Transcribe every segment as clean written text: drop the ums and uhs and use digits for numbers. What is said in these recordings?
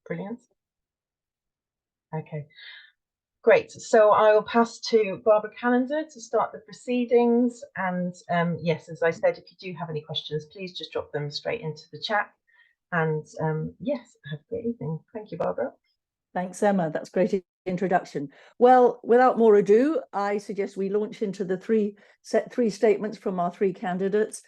Brilliant. Okay, great. So I will pass to Barbara Callender to start the proceedings. And yes, as I said, if you do have any questions, please just drop them straight into the chat. And yes, have a great evening. Thank you, Barbara. Thanks, Emma. That's a great introduction. Well, without more ado, I suggest we launch into the three statements from our three candidates.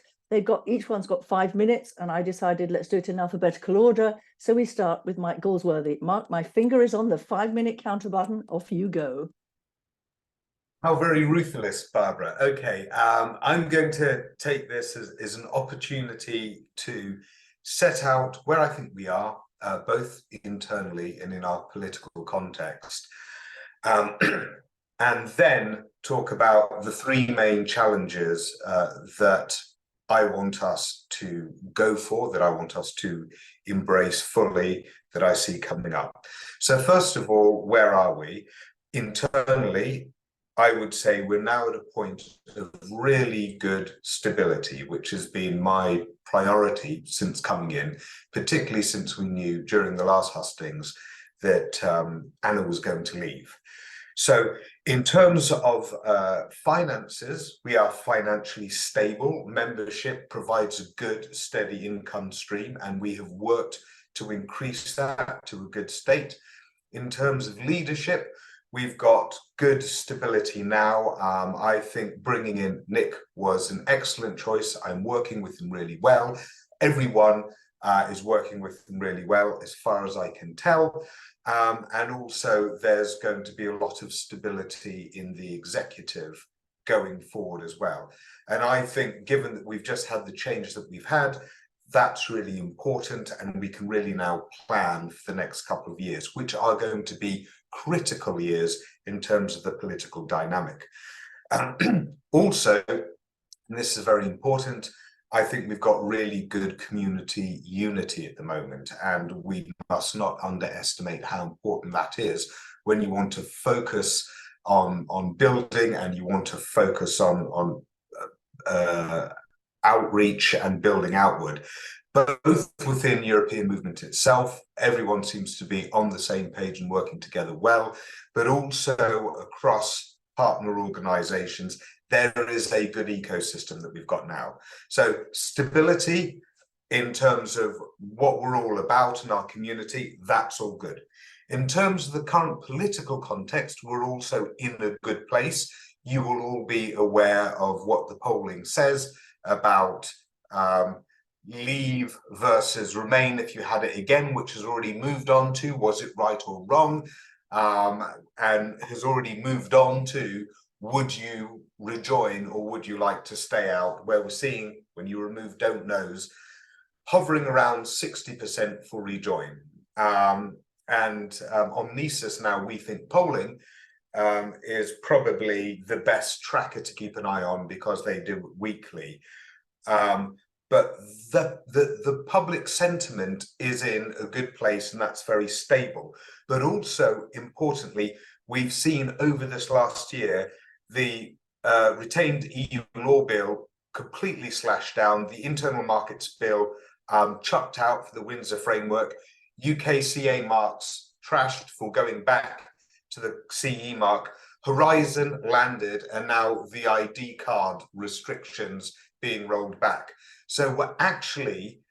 Each one's got 5 minutes, and I decided let's do it in alphabetical order. So we start with Mike Galsworthy. Mark, my finger is on the 5-minute counter button. Off you go. How very ruthless, Barbara. Okay, I'm going to take this as an opportunity to set out where I think we are, both internally and in our political context, and then talk about the three main challenges that I want us to go for, that I want us to embrace fully, that I see coming up. So first of all, where are we? Internally, I would say we're now at a point of really good stability, which has been my priority since coming in, particularly since we knew during the last hustings that Anna was going to leave. So in terms of finances, we are financially stable. Membership provides a good, steady income stream, and we have worked to increase that to a good state. In terms of leadership, we've got good stability now. I think bringing in Nick was an excellent choice. I'm working with him really well. Everyone is working with him really well, as far as I can tell. And also there's going to be a lot of stability in the executive going forward as well. And I think given that we've just had the changes that we've had, that's really important, and we can really now plan for the next couple of years, which are going to be critical years in terms of the political dynamic. Also, and this is very important, I think we've got really good community unity at the moment, and we must not underestimate how important that is when you want to focus on building, and you want to focus on outreach and building outward. Both within European movement itself, everyone seems to be on the same page and working together well, but also across partner organizations, there is a good ecosystem that we've got now. So stability in terms of what we're all about in our community, that's all good. In terms of the current political context, we're also in a good place. You will all be aware of what the polling says about leave versus remain if you had it again, which has already moved on to was it right or wrong, and has already moved on to would you rejoin or would you like to stay out, where we're seeing when you remove don't knows hovering around 60% for rejoin. On Nisus now, we think polling is probably the best tracker to keep an eye on because they do it weekly. But the public sentiment is in a good place, and that's very stable. But also, importantly, we've seen over this last year the retained EU law bill completely slashed down, the internal markets bill chucked out for the Windsor framework, UK CA marks trashed for going back to the CE mark, Horizon landed, and now the ID card restrictions being rolled back. So we're actually,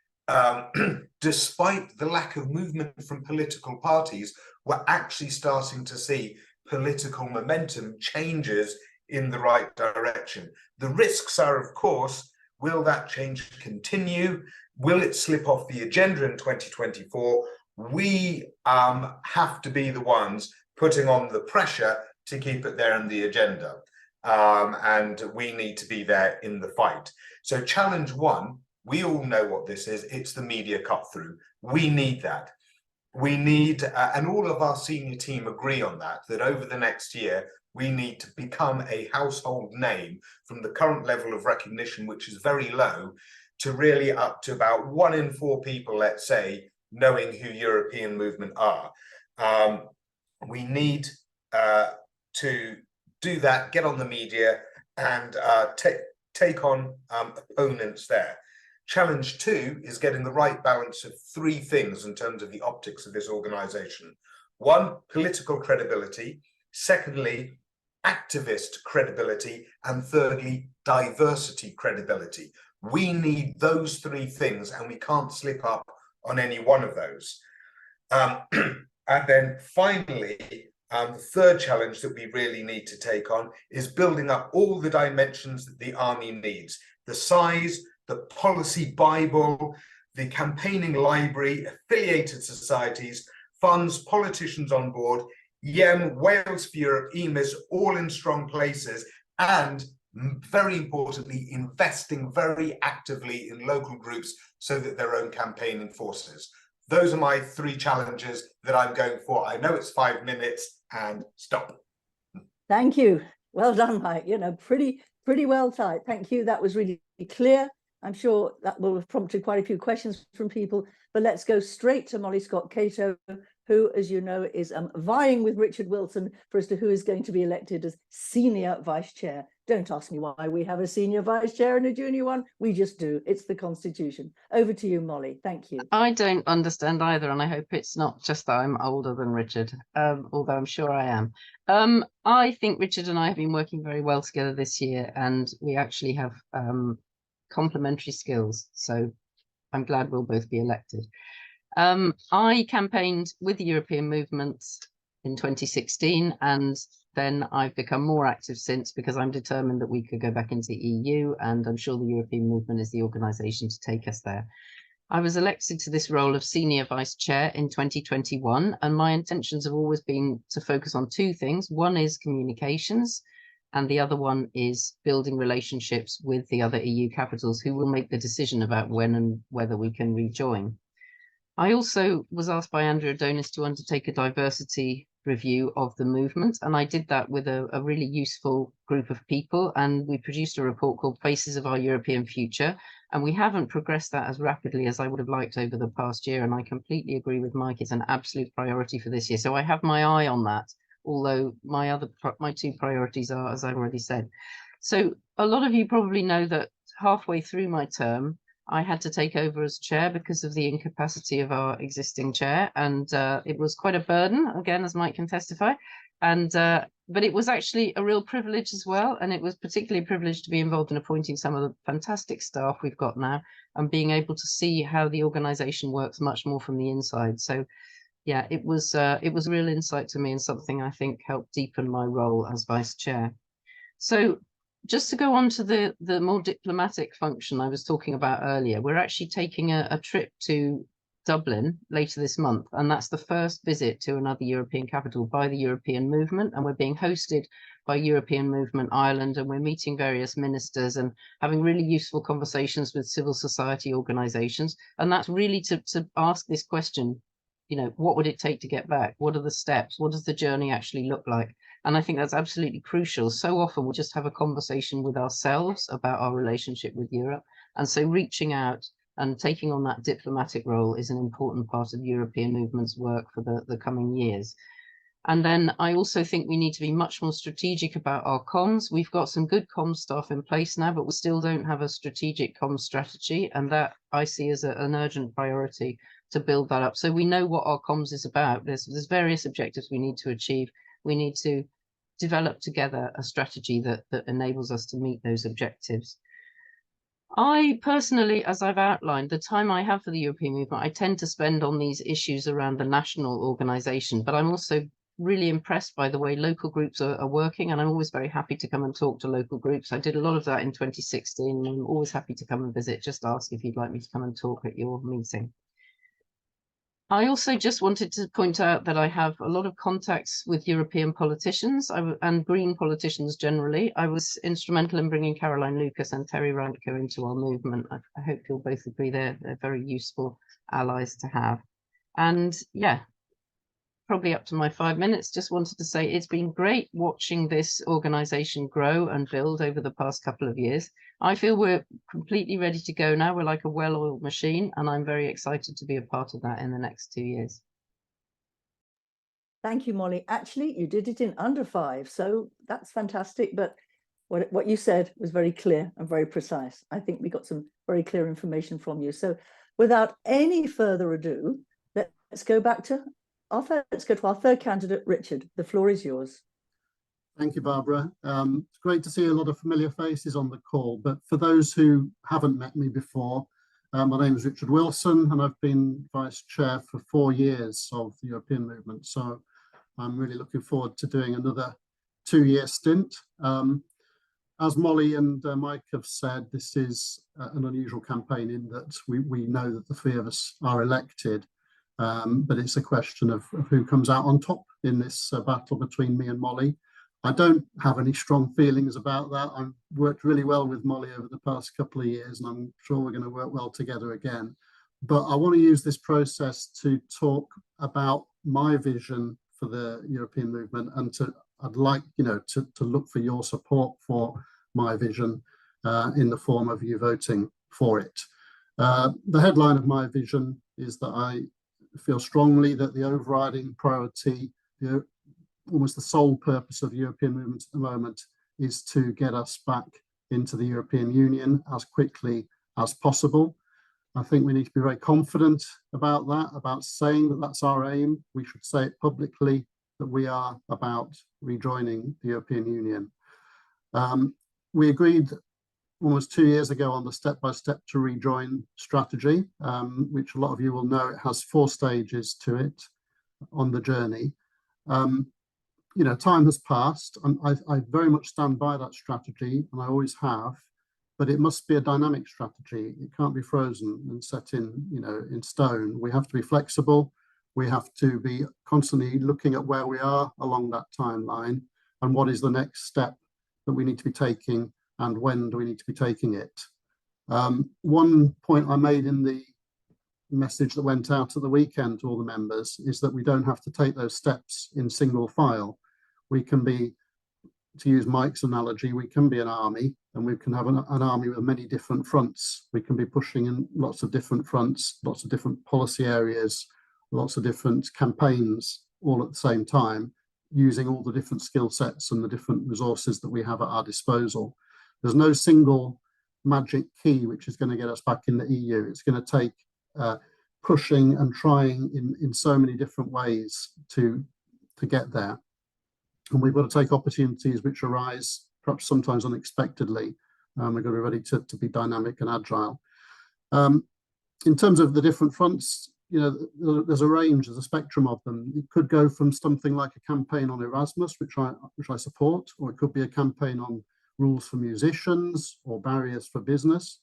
despite the lack of movement from political parties, we're actually starting to see political momentum changes in the right direction. The risks are, of course, will that change continue? Will it slip off the agenda in 2024? We have to be the ones putting on the pressure to keep it there in the agenda. And we need to be there in the fight. So challenge one, we all know what this is. It's the media cut through. We need that. We need, and all of our senior team agree on that, that over the next year, we need to become a household name from the current level of recognition, which is very low, to really up to about 1 in 4 people, let's say, knowing who European movement are. We need to do that, get on the media and take on opponents there. Challenge 2 is getting the right balance of 3 things in terms of the optics of this organization. 1, political credibility. Secondly, activist credibility. And thirdly, diversity credibility. We need those 3 things, and we can't slip up on any one of those. And then finally, the third challenge that we really need to take on is building up all the dimensions that the army needs. The size, the policy Bible, the campaigning library, affiliated societies, funds, politicians on board, YEM, Wales for Europe, EMIS, all in strong places, and very importantly, investing very actively in local groups so that their own campaigning forces. Those are my 3 challenges that I'm going for. I know it's 5 minutes and stop. Thank you. Well done, Mike. You know, pretty well typed. Thank you. That was really clear. I'm sure that will have prompted quite a few questions from people, but let's go straight to Molly Scott Cato, who, as you know, is vying with Richard Wilson for as to who is going to be elected as senior vice chair. Don't ask me why we have a senior vice chair and a junior one. We just do. It's the Constitution. Over to you, Molly. Thank you. I don't understand either, and I hope it's not just that I'm older than Richard, although I'm sure I am. I think Richard and I have been working very well together this year, and we actually have complementary skills. So I'm glad we'll both be elected. I campaigned with the European movement in 2016, and then I've become more active since, because I'm determined that we could go back into the EU, and I'm sure the European movement is the organisation to take us there. I was elected to this role of senior vice chair in 2021, and my intentions have always been to focus on 2 things. One is communications, and the other one is building relationships with the other EU capitals who will make the decision about when and whether we can rejoin. I also was asked by Andrew Adonis to undertake a diversity review of the movement, and I did that with a really useful group of people, and we produced a report called Faces of Our European Future, and we haven't progressed that as rapidly as I would have liked over the past year, and I completely agree with Mike, it's an absolute priority for this year. So I have my eye on that, although my 2 priorities are, as I already said. So a lot of you probably know that halfway through my term, I had to take over as chair because of the incapacity of our existing chair, and it was quite a burden, again, as Mike can testify. And but it was actually a real privilege as well, and it was particularly a privilege to be involved in appointing some of the fantastic staff we've got now, and being able to see how the organisation works much more from the inside. So, yeah, it was a real insight to me, and something I think helped deepen my role as vice chair. So, just to go on to the more diplomatic function I was talking about earlier, we're actually taking a trip to Dublin later this month, and that's the first visit to another European capital by the European movement, and we're being hosted by European Movement Ireland, and we're meeting various ministers and having really useful conversations with civil society organisations, and that's really to ask this question, you know, what would it take to get back? What are the steps? What does the journey actually look like? And I think that's absolutely crucial. So often we just have a conversation with ourselves about our relationship with Europe. And so reaching out and taking on that diplomatic role is an important part of European movement's work for the coming years. And then I also think we need to be much more strategic about our comms. We've got some good comms staff in place now, but we still don't have a strategic comms strategy. And that I see as an urgent priority to build that up. So we know what our comms is about. There's various objectives we need to achieve. We need to develop together a strategy that enables us to meet those objectives. I personally, as I've outlined, the time I have for the European movement, I tend to spend on these issues around the national organisation, but I'm also really impressed by the way local groups are working, and I'm always very happy to come and talk to local groups. I did a lot of that in 2016, and I'm always happy to come and visit. Just ask if you'd like me to come and talk at your meeting. I also just wanted to point out that I have a lot of contacts with European politicians and Green politicians generally. I was instrumental in bringing Caroline Lucas and Terry Reinke into our movement. I hope you'll both agree they're very useful allies to have. And yeah, probably up to my 5 minutes. Just wanted to say it's been great watching this organisation grow and build over the past couple of years. I feel we're completely ready to go now. We're like a well-oiled machine, and I'm very excited to be a part of that in the next 2 years. Thank you, Molly. Actually, you did it in under 5, so that's fantastic. But what you said was very clear and very precise. I think we got some very clear information from you. So without any further ado, let's go to our third candidate, Richard. The floor is yours. Thank you, Barbara. It's great to see a lot of familiar faces on the call, but for those who haven't met me before, my name is Richard Wilson, and I've been Vice Chair for 4 years of the European Movement. So I'm really looking forward to doing another 2-year stint. As Molly and Mike have said, this is an unusual campaign in that we know that the 3 of us are elected, but it's a question of who comes out on top in this battle between me and Molly. I don't have any strong feelings about that. I've worked really well with Molly over the past couple of years, and I'm sure we're going to work well together again. But I want to use this process to talk about my vision for the European movement, and I'd like, to look for your support for my vision in the form of you voting for it. The headline of my vision is that I feel strongly that the overriding priority, almost the sole purpose of the European movement at the moment, is to get us back into the European Union as quickly as possible. I think we need to be very confident about that, about saying that that's our aim. We should say it publicly that we are about rejoining the European Union. We agreed almost 2 years ago on the step-by-step to rejoin strategy, which a lot of you will know. It has 4 stages to it on the journey. Time has passed, and I very much stand by that strategy, and I always have, but it must be a dynamic strategy. It can't be frozen and set in stone. We have to be flexible. We have to be constantly looking at where we are along that timeline and what is the next step that we need to be taking and when do we need to be taking it. One point I made in the message that went out at the weekend to all the members is that we don't have to take those steps in single file. We can be, to use Mike's analogy, we can be an army, and we can have an army with many different fronts. We can be pushing in lots of different fronts, lots of different policy areas, lots of different campaigns all at the same time, using all the different skill sets and the different resources that we have at our disposal. There's no single magic key which is going to get us back in the EU. It's going to take pushing and trying in so many different ways to get there. And we've got to take opportunities which arise perhaps sometimes unexpectedly. We've got to be ready to be dynamic and agile. In terms of the different fronts, there's a range, there's a spectrum of them. It could go from something like a campaign on Erasmus, which I support, or it could be a campaign on rules for musicians or barriers for business.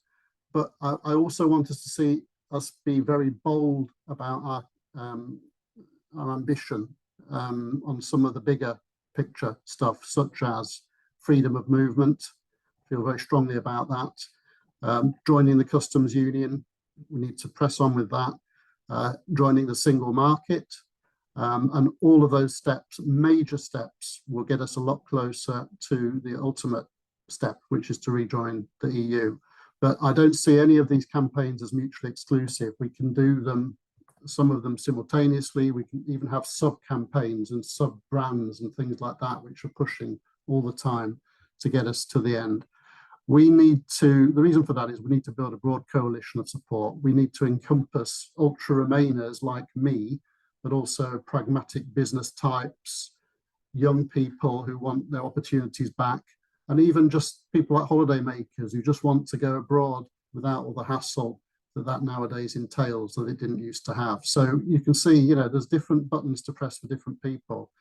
But I also want us to see us be very bold about our ambition on some of the bigger picture stuff, such as freedom of movement. I feel very strongly about that. Joining the customs union, we need to press on with that. Joining the single market, and all of those steps, major steps, will get us a lot closer to the ultimate step, which is to rejoin the EU. But I don't see any of these campaigns as mutually exclusive. We can do them, some of them simultaneously. We can even have sub-campaigns and sub-brands and things like that, which are pushing all the time to get us to the end. The reason for that is we need to build a broad coalition of support. We need to encompass ultra-Remainers like me, but also pragmatic business types, young people who want their opportunities back, and even just people like holiday makers who just want to go abroad without all the hassle that nowadays entails that it didn't used to have. So you can see, there's different buttons to press for different people.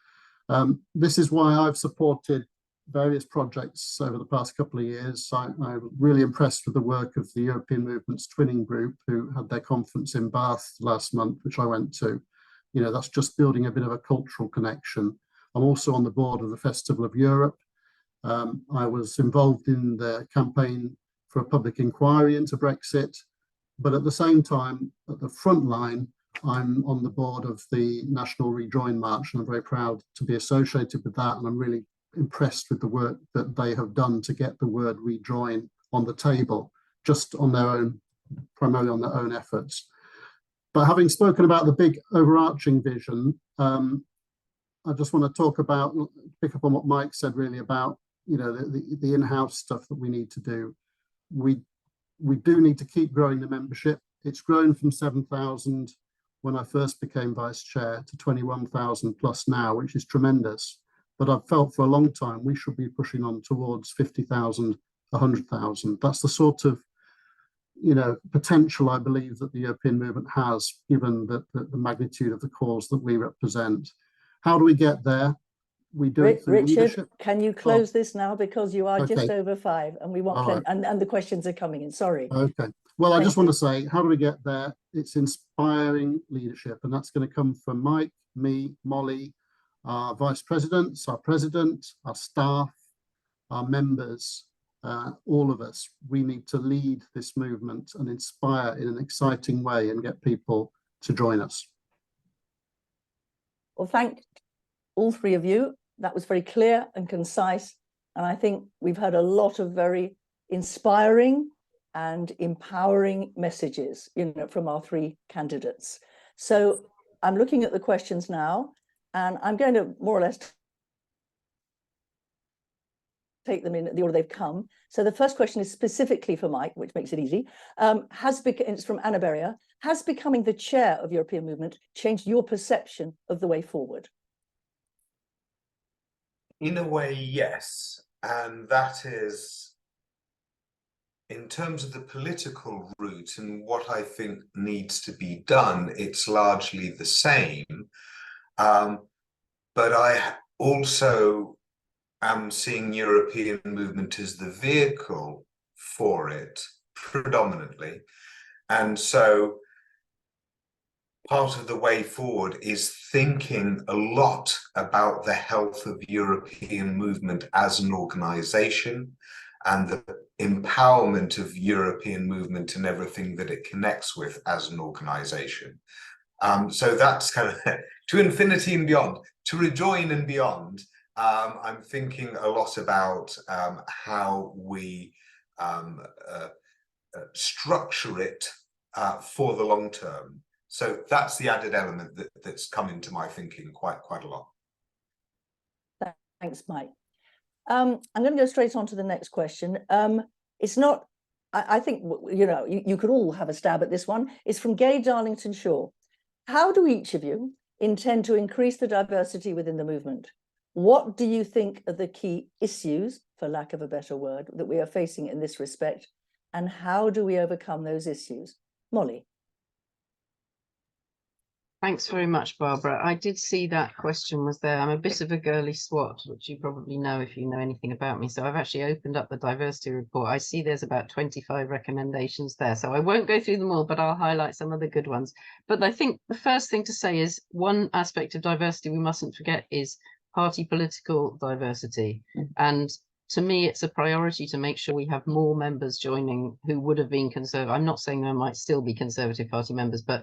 This is why I've supported various projects over the past couple of years. I'm really impressed with the work of the European Movement's Twinning Group, who had their conference in Bath last month, which I went to. That's just building a bit of a cultural connection. I'm also on the board of the Festival of Europe. I was involved in the campaign for a public inquiry into Brexit, but at the same time, at the front line, I'm on the board of the National Rejoin March, and I'm very proud to be associated with that, and I'm really impressed with the work that they have done to get the word rejoin on the table, just on their own, primarily on their own efforts. But having spoken about the big overarching vision, I just want to pick up on what Mike said really about, the in-house stuff that we need to do. We we do need to keep growing the membership. It's grown from 7,000 when I first became vice chair to 21,000 plus now, which is tremendous. But I've felt for a long time we should be pushing on towards 50,000, 100,000. That's the sort of, you know, potential I believe that the European movement has, given the magnitude of the cause that we represent. How do we get there? We do it through Richard, leadership. can you close this now, because you are just Okay. over 5 and we want All plenty, right. and the questions are coming in. Sorry. Okay. Well, I Thank just want to say, how do we get there? It's inspiring leadership, and that's going to come from Mike, me, Molly, our vice presidents, our president, our staff, our members, all of us. We need to lead this movement and inspire in an exciting way and get people to join us. Well, thank all 3 of you. That was very clear and concise. And I think we've heard a lot of very inspiring and empowering messages, you know, from our 3 candidates. So I'm looking at the questions now, and I'm going to more or less take them in the order they've come. So the first question is specifically for Mike, which makes it easy. It's from Anna Berrier. Has becoming the chair of European Movement changed your perception of the way forward? In a way, yes. And that is, in terms of the political route and what I think needs to be done, it's largely the same. But I also am seeing European movement as the vehicle for it, predominantly. And so part of the way forward is thinking a lot about the health of European movement as an organization and the empowerment of European movement and everything that it connects with as an organization. So that's kind of to infinity and beyond, to rejoin and beyond. I'm thinking a lot about how we structure it for the long term. So that's the added element that's come into my thinking quite a lot. Thanks, Mike. I'm going to go straight on to the next question. It's not, I think, you know, you could all have a stab at this one. It's from Gay Darlington Shaw. How do each of you intend to increase the diversity within the movement? What do you think are the key issues, for lack of a better word, that we are facing in this respect? And how do we overcome those issues? Molly. Thanks very much, Barbara. I did see that question was there. I'm a bit of a girly swat, which you probably know if you know anything about me. So I've actually opened up the diversity report. I see there's about 25 recommendations there. So I won't go through them all, but I'll highlight some of the good ones. But I think the first thing to say is one aspect of diversity we mustn't forget is party political diversity. And to me, it's a priority to make sure we have more members joining who would have been conservative. I'm not saying there might still be Conservative Party members, but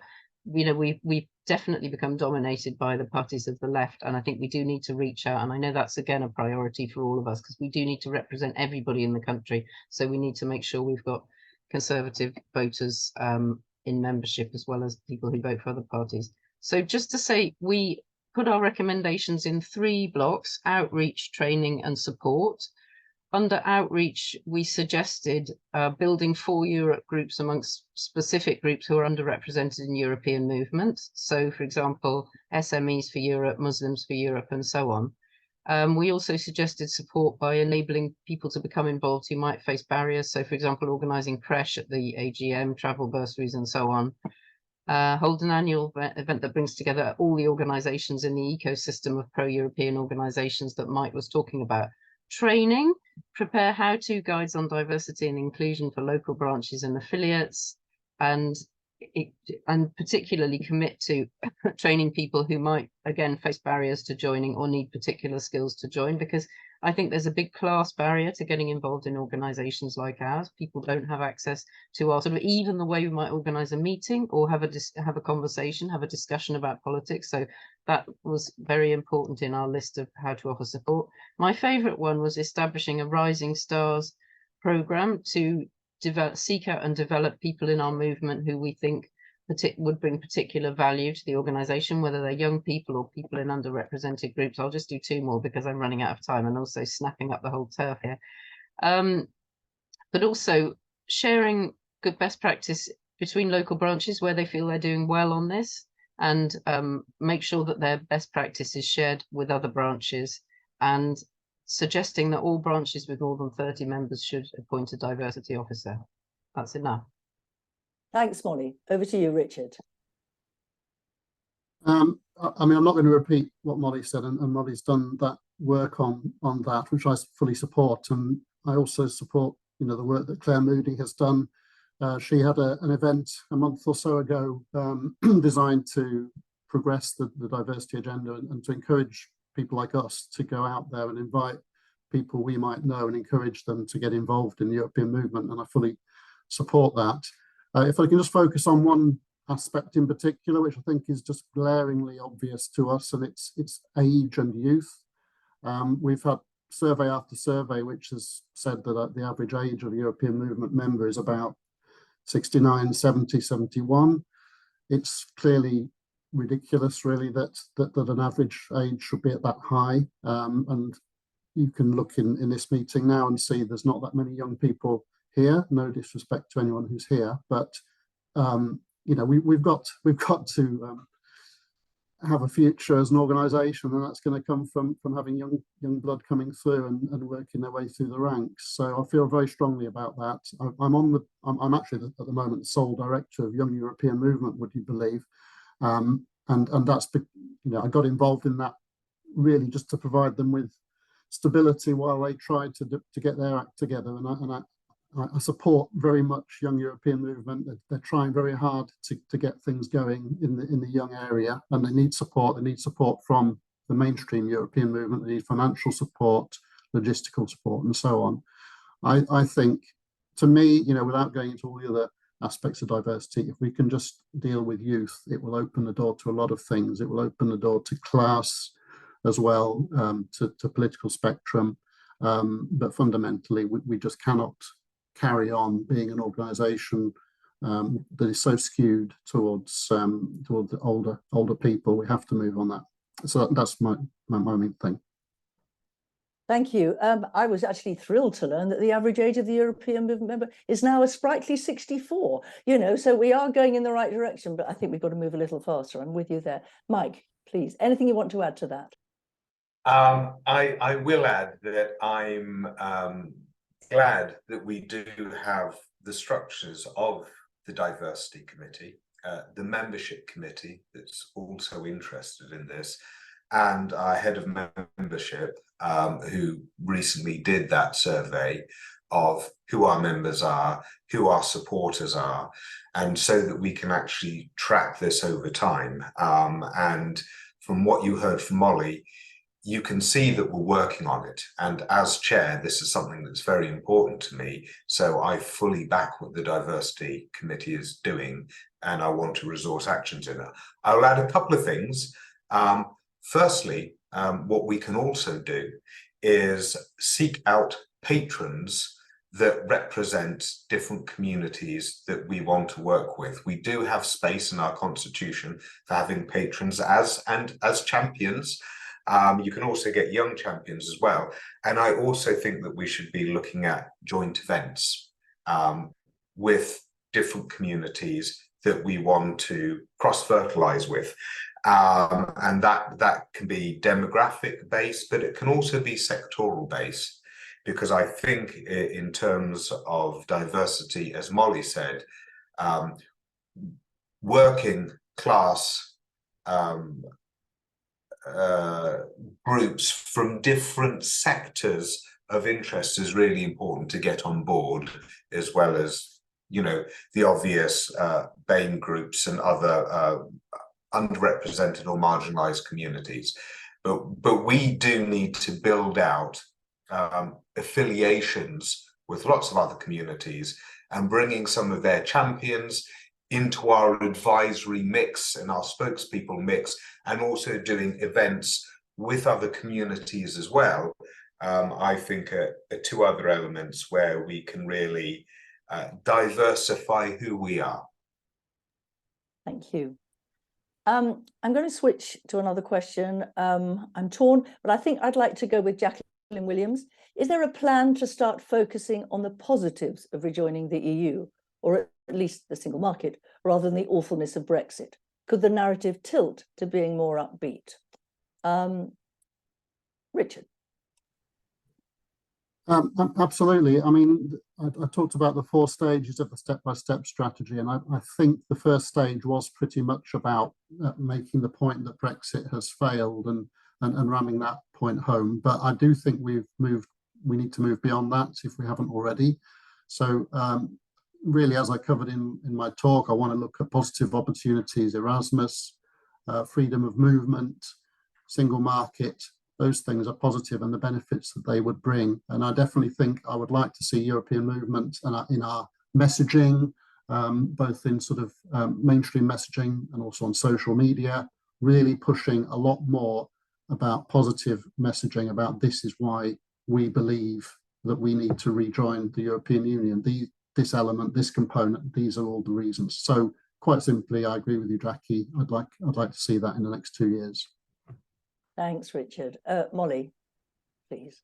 you know, we've definitely become dominated by the parties of the left, and I think we do need to reach out. And I know that's again a priority for all of us because we do need to represent everybody in the country. So we need to make sure we've got Conservative voters in membership as well as people who vote for other parties. So just to say, we put our recommendations in 3 blocks: outreach, training, and support. Under outreach, we suggested building 4 Europe groups amongst specific groups who are underrepresented in European movement. So, for example, SMEs for Europe, Muslims for Europe, and so on. We also suggested support by enabling people to become involved who might face barriers. So, for example, organising creche at the AGM, travel bursaries, and so on. Hold an annual event that brings together all the organisations in the ecosystem of pro-European organisations that Mike was talking about. Training, prepare how-to guides on diversity and inclusion for local branches and affiliates, and particularly commit to training people who might, again, face barriers to joining or need particular skills to join, because I think there's a big class barrier to getting involved in organisations like ours. People don't have access to our sort of even the way we might organise a meeting or have a conversation, have a discussion about politics. So that was very important in our list of how to offer support. My favourite one was establishing a Rising Stars programme to seek out and develop people in our movement who we think would bring particular value to the organisation, whether they're young people or people in underrepresented groups. I'll just do 2 more because I'm running out of time and also snapping up the whole turf here. But also sharing good best practice between local branches where they feel they're doing well on this, and make sure that their best practice is shared with other branches, and suggesting that all branches with more than 30 members should appoint a diversity officer. That's enough. Thanks, Molly. Over to you, Richard. I mean, I'm not going to repeat what Molly said, and Molly's done that work on that, which I fully support. And I also support, you know, the work that Claire Moody has done. She had an event a month or so ago designed to progress the diversity agenda and to encourage people like us to go out there and invite people we might know and encourage them to get involved in the European movement. And I fully support that. If I can just focus on one aspect in particular, which I think is just glaringly obvious to us, and it's age and youth. We've had survey after survey which has said that the average age of a European movement member is about 69, 70, 71. It's clearly ridiculous, really, that an average age should be at that high. And you can look in this meeting now and see there's not that many young people here. No disrespect to anyone who's here, but you know, we've got to have a future as an organisation, and that's going to come from having young blood coming through and working their way through the ranks. So I feel very strongly about that. I'm actually at the moment the sole director of Young European Movement, would you believe? And that's, you know, I got involved in that really just to provide them with stability while they tried to get their act together. And I support very much Young European Movement. They're trying very hard to get things going in the young area, and they need support. They need support from the mainstream European movement. They need financial support, logistical support, and so on. I think, to me, you know, without going into all the other aspects of diversity, if we can just deal with youth, it will open the door to a lot of things. It will open the door to class as well, to political spectrum. But fundamentally, we just cannot carry on being an organisation that is so skewed towards the older people. We have to move on that. So that's my main thing. Thank you. I was actually thrilled to learn that the average age of the European Movement member is now a sprightly 64. You know, so we are going in the right direction, but I think we've got to move a little faster. I'm with you there. Mike, please, anything you want to add to that? I will add that I'm glad that we do have the structures of the diversity committee, the membership committee that's also interested in this, and our head of membership, who recently did that survey of who our members are, who our supporters are, and so that we can actually track this over time. And from what you heard from Molly, you can see that we're working on it. And as chair, this is something that's very important to me. So I fully back what the diversity committee is doing, and I want to resource actions in it. I'll add a couple of things. Firstly, what we can also do is seek out patrons that represent different communities that we want to work with. We do have space in our constitution for having patrons as champions. You can also get young champions as well. And I also think that we should be looking at joint events with different communities that we want to cross-fertilize with. And that can be demographic based, but it can also be sectoral based, because I think in terms of diversity, as Molly said, working class groups from different sectors of interest is really important to get on board, as well as, you know, the obvious BAME groups and other underrepresented or marginalized communities. But we do need to build out affiliations with lots of other communities and bringing some of their champions into our advisory mix and our spokespeople mix, and also doing events with other communities as well. I think are two other elements where we can really diversify who we are. Thank you. I'm going to switch to another question. I'm torn, but I think I'd like to go with Jacqueline Williams. Is there a plan to start focusing on the positives of rejoining the EU, or at least the single market, rather than the awfulness of Brexit? Could the narrative tilt to being more upbeat? Richard. Absolutely. I mean, I talked about the 4 stages of the step-by-step strategy, and I think the first stage was pretty much about making the point that Brexit has failed and ramming that point home. But I do think we need to move beyond that if we haven't already. So really, as I covered in my talk, I want to look at positive opportunities, Erasmus, freedom of movement, single market. Those things are positive, and the benefits that they would bring. And I definitely think I would like to see European movement in our messaging, both in sort of mainstream messaging and also on social media, really pushing a lot more about positive messaging about this is why we believe that we need to rejoin the European Union. This element, this component, these are all the reasons. So quite simply, I agree with you, Jackie. I'd like to see that in the next 2 years. Thanks, Richard. Molly, please.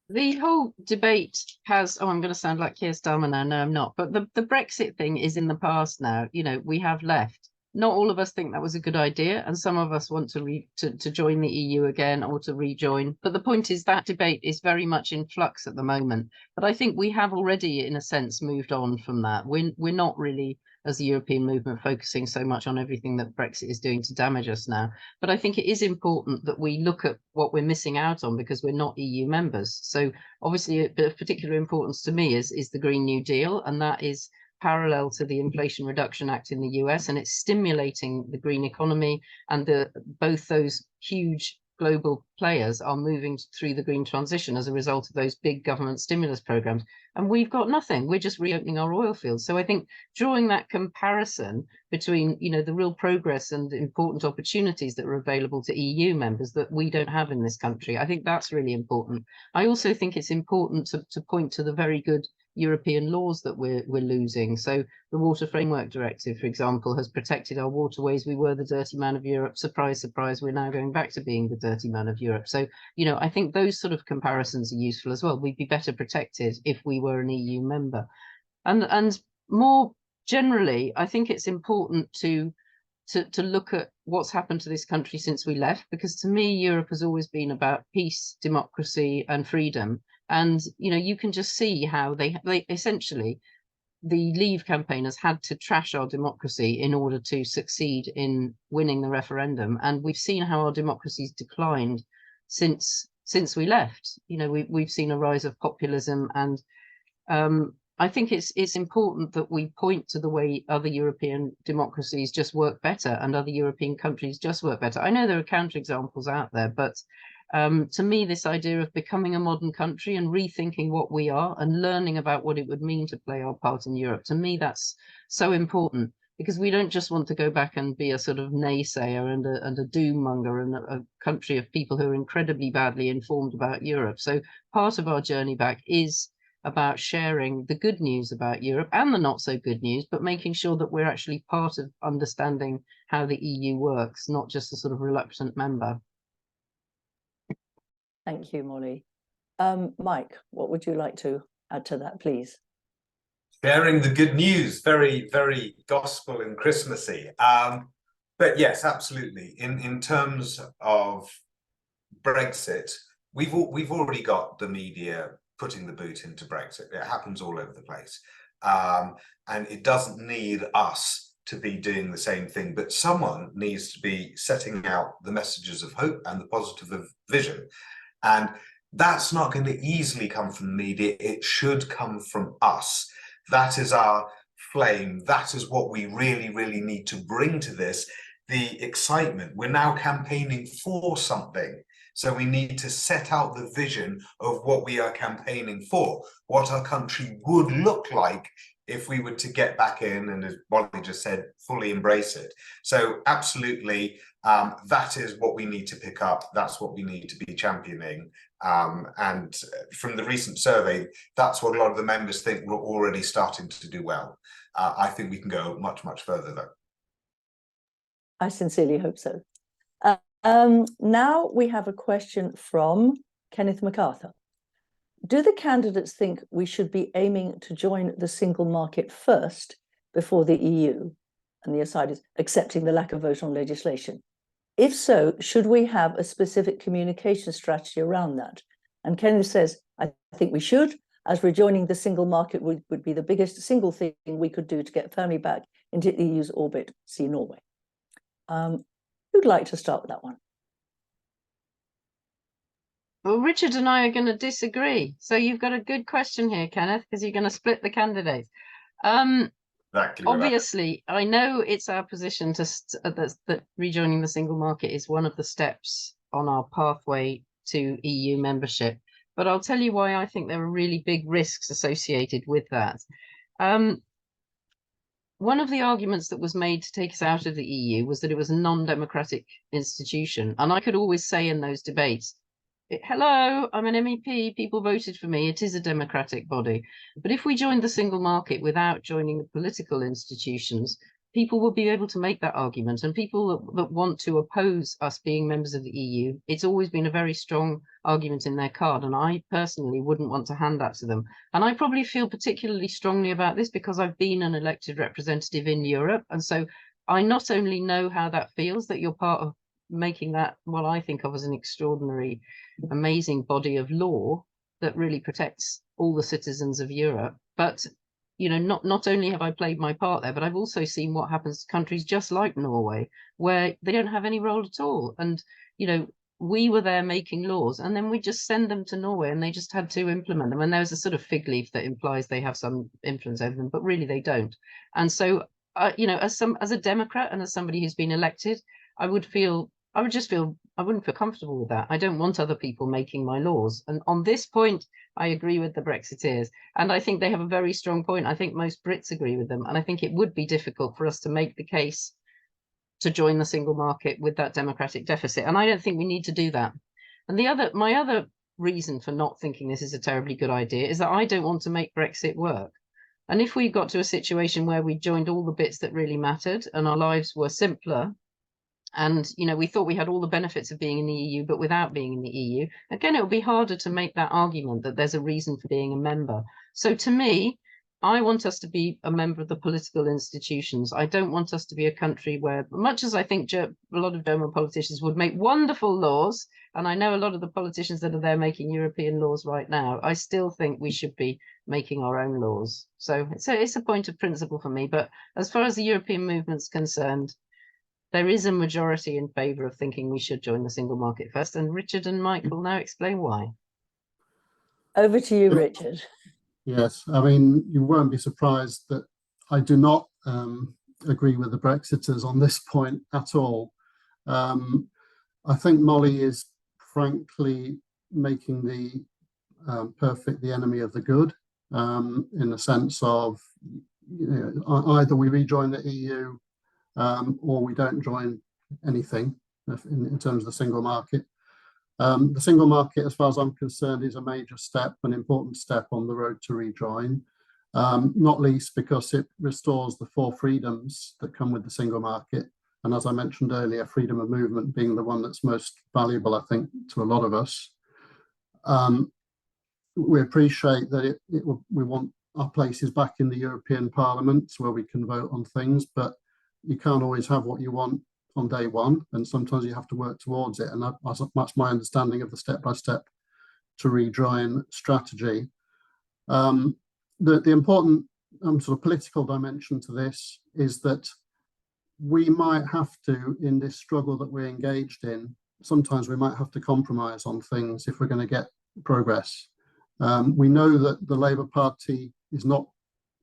The whole debate has, oh, I'm going to sound like Keir Starmer now. No, I'm not. But the Brexit thing is in the past now. You know, we have left. Not all of us think that was a good idea, and some of us want to join the EU again or to rejoin. But the point is that debate is very much in flux at the moment. But I think we have already, in a sense, moved on from that. We're not really, as the European movement, focusing so much on everything that Brexit is doing to damage us now. But I think it is important that we look at what we're missing out on because we're not EU members. So obviously, of particular importance to me is the Green New Deal, and that is parallel to the Inflation Reduction Act in the US, and it's stimulating the green economy, and both those huge global players are moving through the green transition as a result of those big government stimulus programs. And we've got nothing. We're just reopening our oil fields. So I think drawing that comparison between, you know, the real progress and important opportunities that are available to EU members that we don't have in this country, I think that's really important. I also think it's important to point to the very good European laws that we're losing. So the Water Framework Directive, for example, has protected our waterways. We were the dirty man of Europe. Surprise, surprise, we're now going back to being the dirty man of Europe. So, you know, I think those sort of comparisons are useful as well. We'd be better protected if we were an EU member. And more generally, I think it's important to look at what's happened to this country since we left, because to me, Europe has always been about peace, democracy, and freedom. And, you know, you can just see how they essentially, the Leave campaigners had to trash our democracy in order to succeed in winning the referendum. And we've seen how our democracy's declined since we left. You know, we've seen a rise of populism, and I think it's important that we point to the way other European democracies just work better and other European countries just work better. I know there are counterexamples out there, but to me, this idea of becoming a modern country and rethinking what we are and learning about what it would mean to play our part in Europe, to me, that's so important, because we don't just want to go back and be a sort of naysayer and a doom monger and a country of people who are incredibly badly informed about Europe. So part of our journey back is about sharing the good news about Europe and the not so good news, but making sure that we're actually part of understanding how the EU works, not just a sort of reluctant member. Thank you, Molly. Mike, what would you like to add to that, please? Sharing the good news, very, very gospel and Christmassy. But yes, absolutely. In terms of Brexit, we've already got the media putting the boot into Brexit. It happens all over the place. And it doesn't need us to be doing the same thing, but someone needs to be setting out the messages of hope and the positive vision. And that's not going to easily come from the media. It should come from us. That is our flame. That is what we really, really need to bring to this. The excitement. We're now campaigning for something. So we need to set out the vision of what we are campaigning for, what our country would look like if we were to get back in and, as Molly just said, fully embrace it. So absolutely, that is what we need to pick up. That's what we need to be championing. And from the recent survey, that's what a lot of the members think we're already starting to do well. I think we can go much, much further, though. I sincerely hope so. Now we have a question from Kenneth MacArthur. do the candidates think we should be aiming to join the single market first before the EU? And the aside is accepting the lack of vote on legislation. If so, should we have a specific communication strategy around that? And Kenneth says, I think we should, as rejoining the single market would be the biggest single thing we could do to get firmly back into the EU's orbit, see Norway. Who'd like to start with that one? Well, Richard and I are going to disagree. So you've got a good question here, Kenneth, because you're going to split the candidates. Exactly. Obviously, I know it's our position that rejoining the single market is one of the steps on our pathway to EU membership. But I'll tell you why I think there are really big risks associated with that. One of the arguments that was made to take us out of the EU was that it was a non-democratic institution. And I could always say in those debates, hello, I'm an MEP, people voted for me, it is a democratic body. But if we joined the single market without joining the political institutions, people will be able to make that argument. And people that want to oppose us being members of the EU, it's always been a very strong argument in their card. And I personally wouldn't want to hand that to them. And I probably feel particularly strongly about this because I've been an elected representative in Europe. And so I not only know how that feels, that you're part of making that what I think of as an extraordinary, amazing body of law that really protects all the citizens of Europe. But, you know, not only have I played my part there, but I've also seen what happens to countries just like Norway, where they don't have any role at all. And, you know, we were there making laws and then we just send them to Norway and they just had to implement them. And there's a sort of fig leaf that implies they have some influence over them, but really they don't. And so, you know, as a Democrat and as somebody who's been elected, I wouldn't feel comfortable with that. I don't want other people making my laws. And on this point, I agree with the Brexiteers. And I think they have a very strong point. I think most Brits agree with them. And I think it would be difficult for us to make the case to join the single market with that democratic deficit. And I don't think we need to do that. And my other reason for not thinking this is a terribly good idea is that I don't want to make Brexit work. And if we got to a situation where we joined all the bits that really mattered and our lives were simpler, and, you know, we thought we had all the benefits of being in the EU, but without being in the EU, again, it would be harder to make that argument that there's a reason for being a member. So to me, I want us to be a member of the political institutions. I don't want us to be a country where, much as I think a lot of German politicians would make wonderful laws, and I know a lot of the politicians that are there making European laws right now, I still think we should be making our own laws. So it's a point of principle for me. But as far as the European movement's concerned, there is a majority in favour of thinking we should join the single market first. And Richard and Mike will now explain why. Over to you, Richard. Yes, I mean, you won't be surprised that I do not agree with the Brexiters on this point at all. I think Molly is frankly making the perfect the enemy of the good, in the sense of, you know, either we rejoin the EU or we don't join anything in terms of the single market. The single market, as far as I'm concerned, is a major step, an important step on the road to rejoin, not least because it restores the 4 freedoms that come with the single market. And as I mentioned earlier, freedom of movement being the one that's most valuable, I think, to a lot of us. We appreciate that we want our places back in the European Parliament where we can vote on things, but you can't always have what you want on day one, and sometimes you have to work towards it. And that's my understanding of the step-by-step to rejoin strategy. The important sort of political dimension to this is that we might have to, in this struggle that we're engaged in, sometimes we might have to compromise on things if we're going to get progress. We know that the Labour Party is not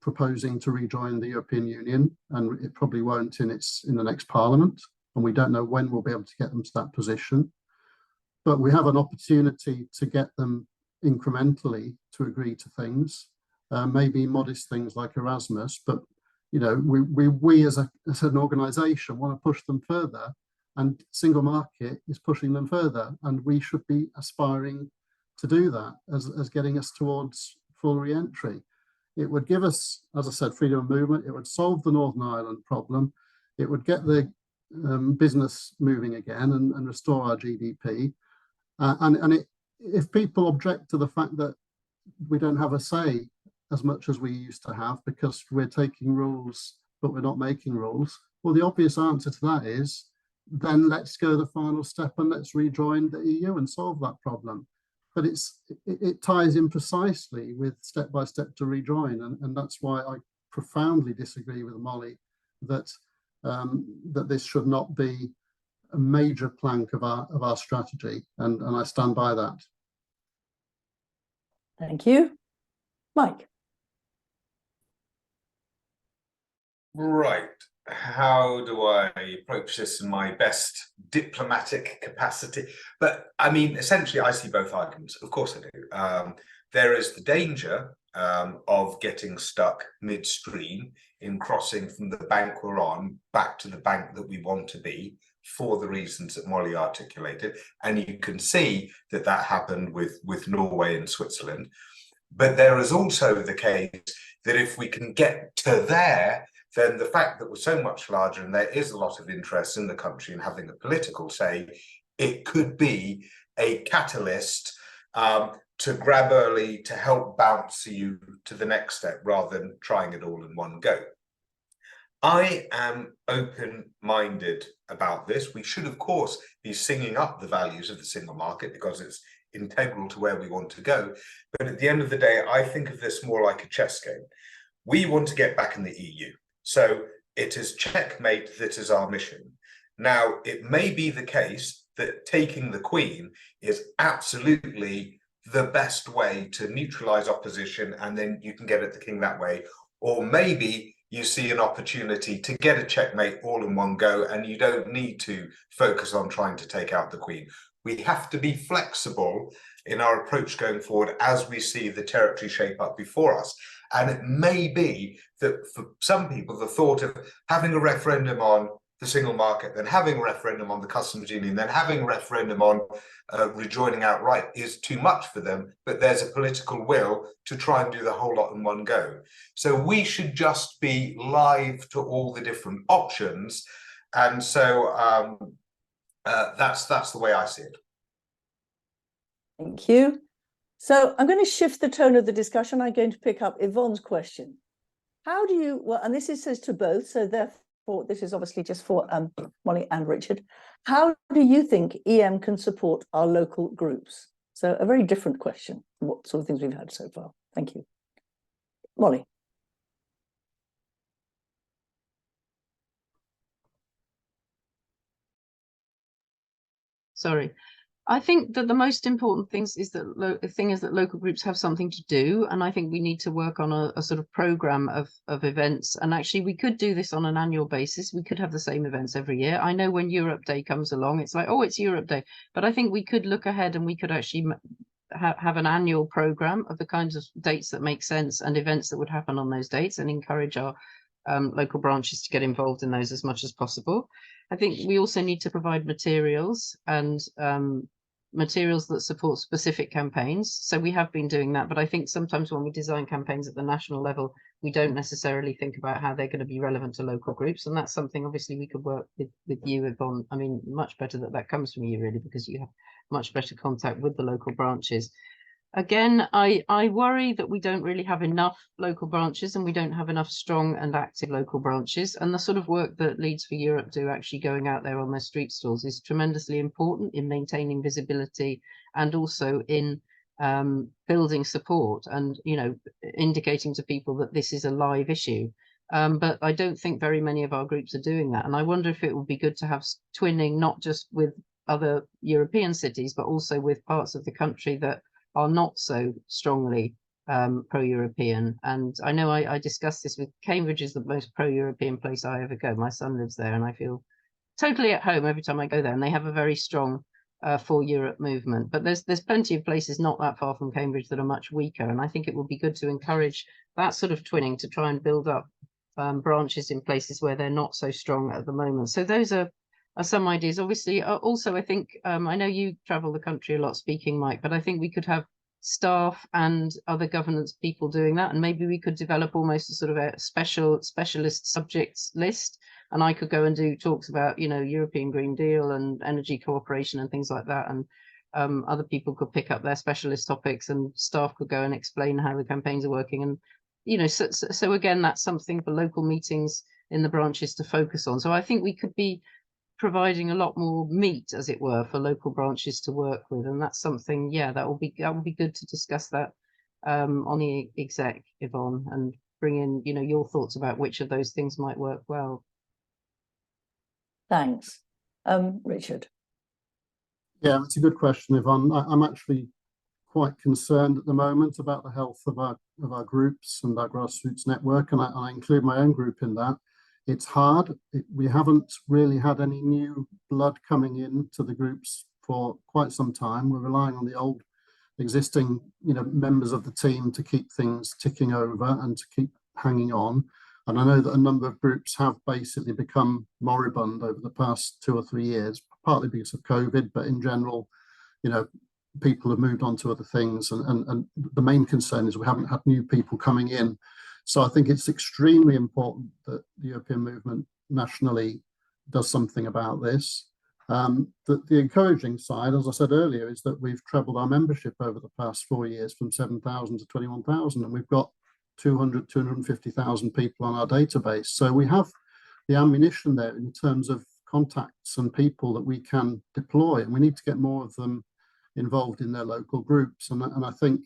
proposing to rejoin the European Union, and it probably won't in the next Parliament, and we don't know when we'll be able to get them to that position. But we have an opportunity to get them incrementally to agree to things, maybe modest things like Erasmus, but you know, we as an organisation want to push them further, and single market is pushing them further, and we should be aspiring to do that as getting us towards full re-entry. It would give us, as I said, freedom of movement. It would solve the Northern Ireland problem. It would get the business moving again and restore our GDP. If people object to the fact that we don't have a say as much as we used to have because we're taking rules, but we're not making rules. Well, the obvious answer to that is then let's go the final step and let's rejoin the EU and solve that problem. But it ties in precisely with step by step to rejoin, and that's why I profoundly disagree with Molly that that this should not be a major plank of our strategy, and I stand by that. Thank you. Mike. Right. How do I approach this in my best diplomatic capacity? But I mean, essentially, I see both arguments. Of course I do. There is the danger of getting stuck midstream in crossing from the bank we're on back to the bank that we want to be for the reasons that Molly articulated. And you can see that that happened with Norway and Switzerland. But there is also the case that if we can get to there, then the fact that we're so much larger and there is a lot of interest in the country in having a political say, it could be a catalyst to grab early to help bounce you to the next step rather than trying it all in one go. I am open-minded about this. We should, of course, be singing up the values of the single market because it's integral to where we want to go. But at the end of the day, I think of this more like a chess game. We want to get back in the EU. So it is checkmate that is our mission. Now, it may be the case that taking the Queen is absolutely the best way to neutralize opposition, and then you can get at the king that way. Or maybe you see an opportunity to get a checkmate all in one go, and you don't need to focus on trying to take out the Queen. We have to be flexible in our approach going forward as we see the territory shape up before us. And it may be that for some people, the thought of having a referendum on the single market, then having a referendum on the customs union, then having a referendum on rejoining outright is too much for them, but there's a political will to try and do the whole lot in one go. So we should just be live to all the different options. And so that's the way I see it. Thank you. So I'm going to shift the tone of the discussion. I'm going to pick up Yvonne's question. How do you, well, and this says to both, so therefore this is obviously just for Molly and Richard. How do you think EM can support our local groups? So a very different question from what sort of things we've had so far. Thank you. Molly. Sorry. I think that the most important thing is that local groups have something to do, and I think we need to work on a sort of program of events. And actually, we could do this on an annual basis. We could have the same events every year. I know when Europe Day comes along, it's like, oh, it's Europe Day. But I think we could look ahead and we could actually have an annual program of the kinds of dates that make sense and events that would happen on those dates, and encourage our local branches to get involved in those as much as possible. I think we also need to provide materials and materials that support specific campaigns. So we have been doing that, but I think sometimes when we design campaigns at the national level, we don't necessarily think about how they're going to be relevant to local groups. And that's something obviously we could work with you, Yvonne. I mean, much better that comes from you really, because you have much better contact with the local branches. Again, I worry that we don't really have enough local branches, and we don't have enough strong and active local branches. And the sort of work that Leads for Europe do, actually going out there on their street stalls, is tremendously important in maintaining visibility and also in building support and, you know, indicating to people that this is a live issue. But I don't think very many of our groups are doing that. And I wonder if it would be good to have twinning, not just with other European cities, but also with parts of the country that are not so strongly pro-European. And I know I discussed this with Cambridge is the most pro-European place I ever go. My son lives there and I feel totally at home every time I go there, and they have a very strong for Europe movement. But there's plenty of places not that far from Cambridge that are much weaker, and I think it would be good to encourage that sort of twinning to try and build up branches in places where they're not so strong at the moment. So those are some ideas. Obviously, also, I think, I know you travel the country a lot speaking, Mike, but I think we could have staff and other governance people doing that. And maybe we could develop almost a sort of a specialist subjects list. And I could go and do talks about, you know, European Green Deal and energy cooperation and things like that. And Other people could pick up their specialist topics, and staff could go and explain how the campaigns are working. And so again, that's something for local meetings in the branches to focus on. So I think we could be providing a lot more meat, as it were, for local branches to work with, and that's something, yeah, that will be good to discuss that on the exec, Yvonne, and bring in your thoughts about which of those things might work well. Thanks. Richard. Yeah, that's a good question, Yvonne. I'm actually quite concerned at the moment about the health of our groups and our grassroots network, and I include my own group in that. It's hard. We haven't really had any new blood coming into the groups for quite some time. We're relying on the old existing members of the team to keep things ticking over and to keep hanging on. And I know that a number of groups have basically become moribund over the past 2 or 3 years, partly because of COVID, but in general, people have moved on to other things. And the main concern is we haven't had new people coming in. So I think it's extremely important that the European movement nationally does something about this. The encouraging side, as I said earlier, is that we've trebled our membership over the past 4 years from 7,000 to 21,000, and we've got 250,000 people on our database. So we have the ammunition there in terms of contacts and people that we can deploy, and we need to get more of them involved in their local groups. And I think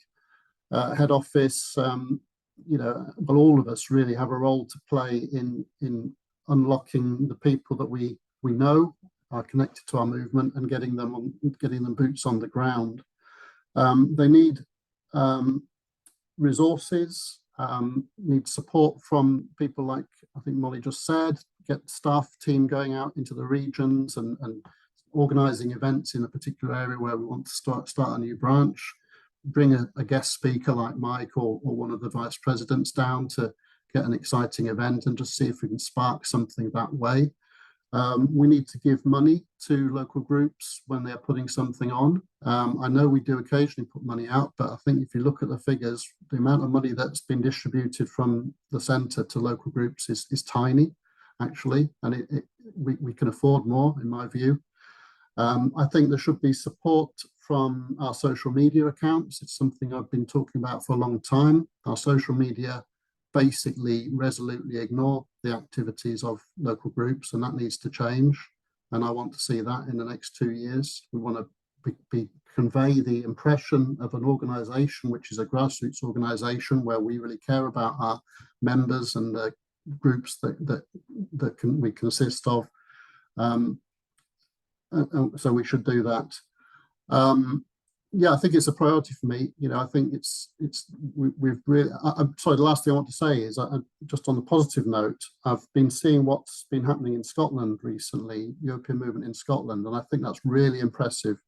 head office, well, all of us really have a role to play in unlocking the people that we know are connected to our movement and getting them boots on the ground. They need resources, need support from people like I think Molly just said, get the staff team going out into the regions and organising events in a particular area where we want to start a new branch, bring a guest speaker like Mike or one of the vice presidents down to get an exciting event and just see if we can spark something that way. We need to give money to local groups when they're putting something on. I know we do occasionally put money out, but I think if you look at the figures, the amount of money that's been distributed from the centre to local groups is tiny, actually, and we can afford more, in my view. I think there should be support from our social media accounts. It's something I've been talking about for a long time. Our social media basically resolutely ignore the activities of local groups, and that needs to change. And I want to see that in the next 2 years. We want to convey the impression of an organisation which is a grassroots organisation where we really care about our members and the groups that we consist of. So we should do that. Yeah, I think it's a priority for me. I think we've really. I'm sorry. The last thing I want to say is, just on the positive note, I've been seeing what's been happening in Scotland recently, European movement in Scotland, and I think that's really impressive.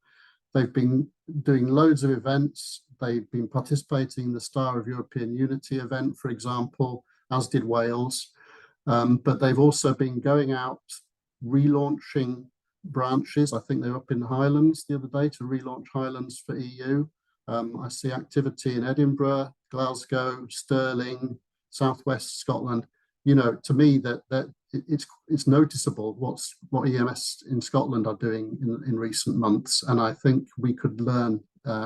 They've been doing loads of events. They've been participating in the Star of European Unity event, for example, as did Wales. But they've also been going out, relaunching branches. I think they were up in the Highlands the other day to relaunch Highlands for EU. I see activity in Edinburgh, Glasgow, Stirling, southwest Scotland. To me that it's noticeable what EMS in Scotland are doing in recent months, and I think we could learn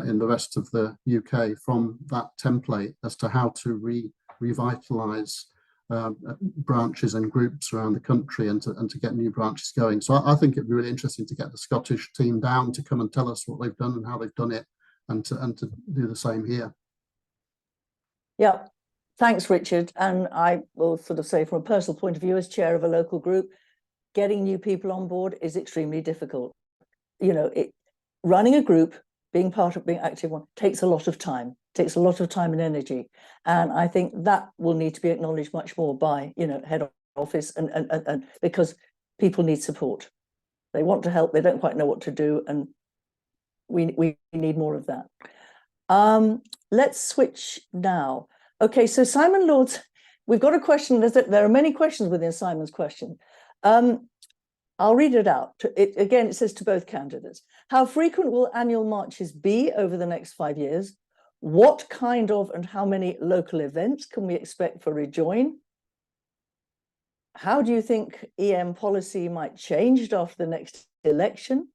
in the rest of the UK from that template as to how to revitalise branches and groups around the country and to get new branches going. So I think it'd be really interesting to get the Scottish team down to come and tell us what they've done and how they've done it, and to do the same here. Yeah, thanks, Richard. And I will sort of say, from a personal point of view, as chair of a local group, getting new people on board is extremely difficult. Running a group, being active one, takes a lot of time. Takes a lot of time and energy, and I think that will need to be acknowledged much more by head office and because people need support. They want to help, they don't quite know what to do, and we need more of that. Let's switch now. Okay, so Simon Lord's, we've got a question. There are many questions within Simon's question. I'll read it out. It says to both candidates: how frequent will annual marches be over the next 5 years? What kind of and how many local events can we expect for Rejoin? How do you think EM policy might change after the next election?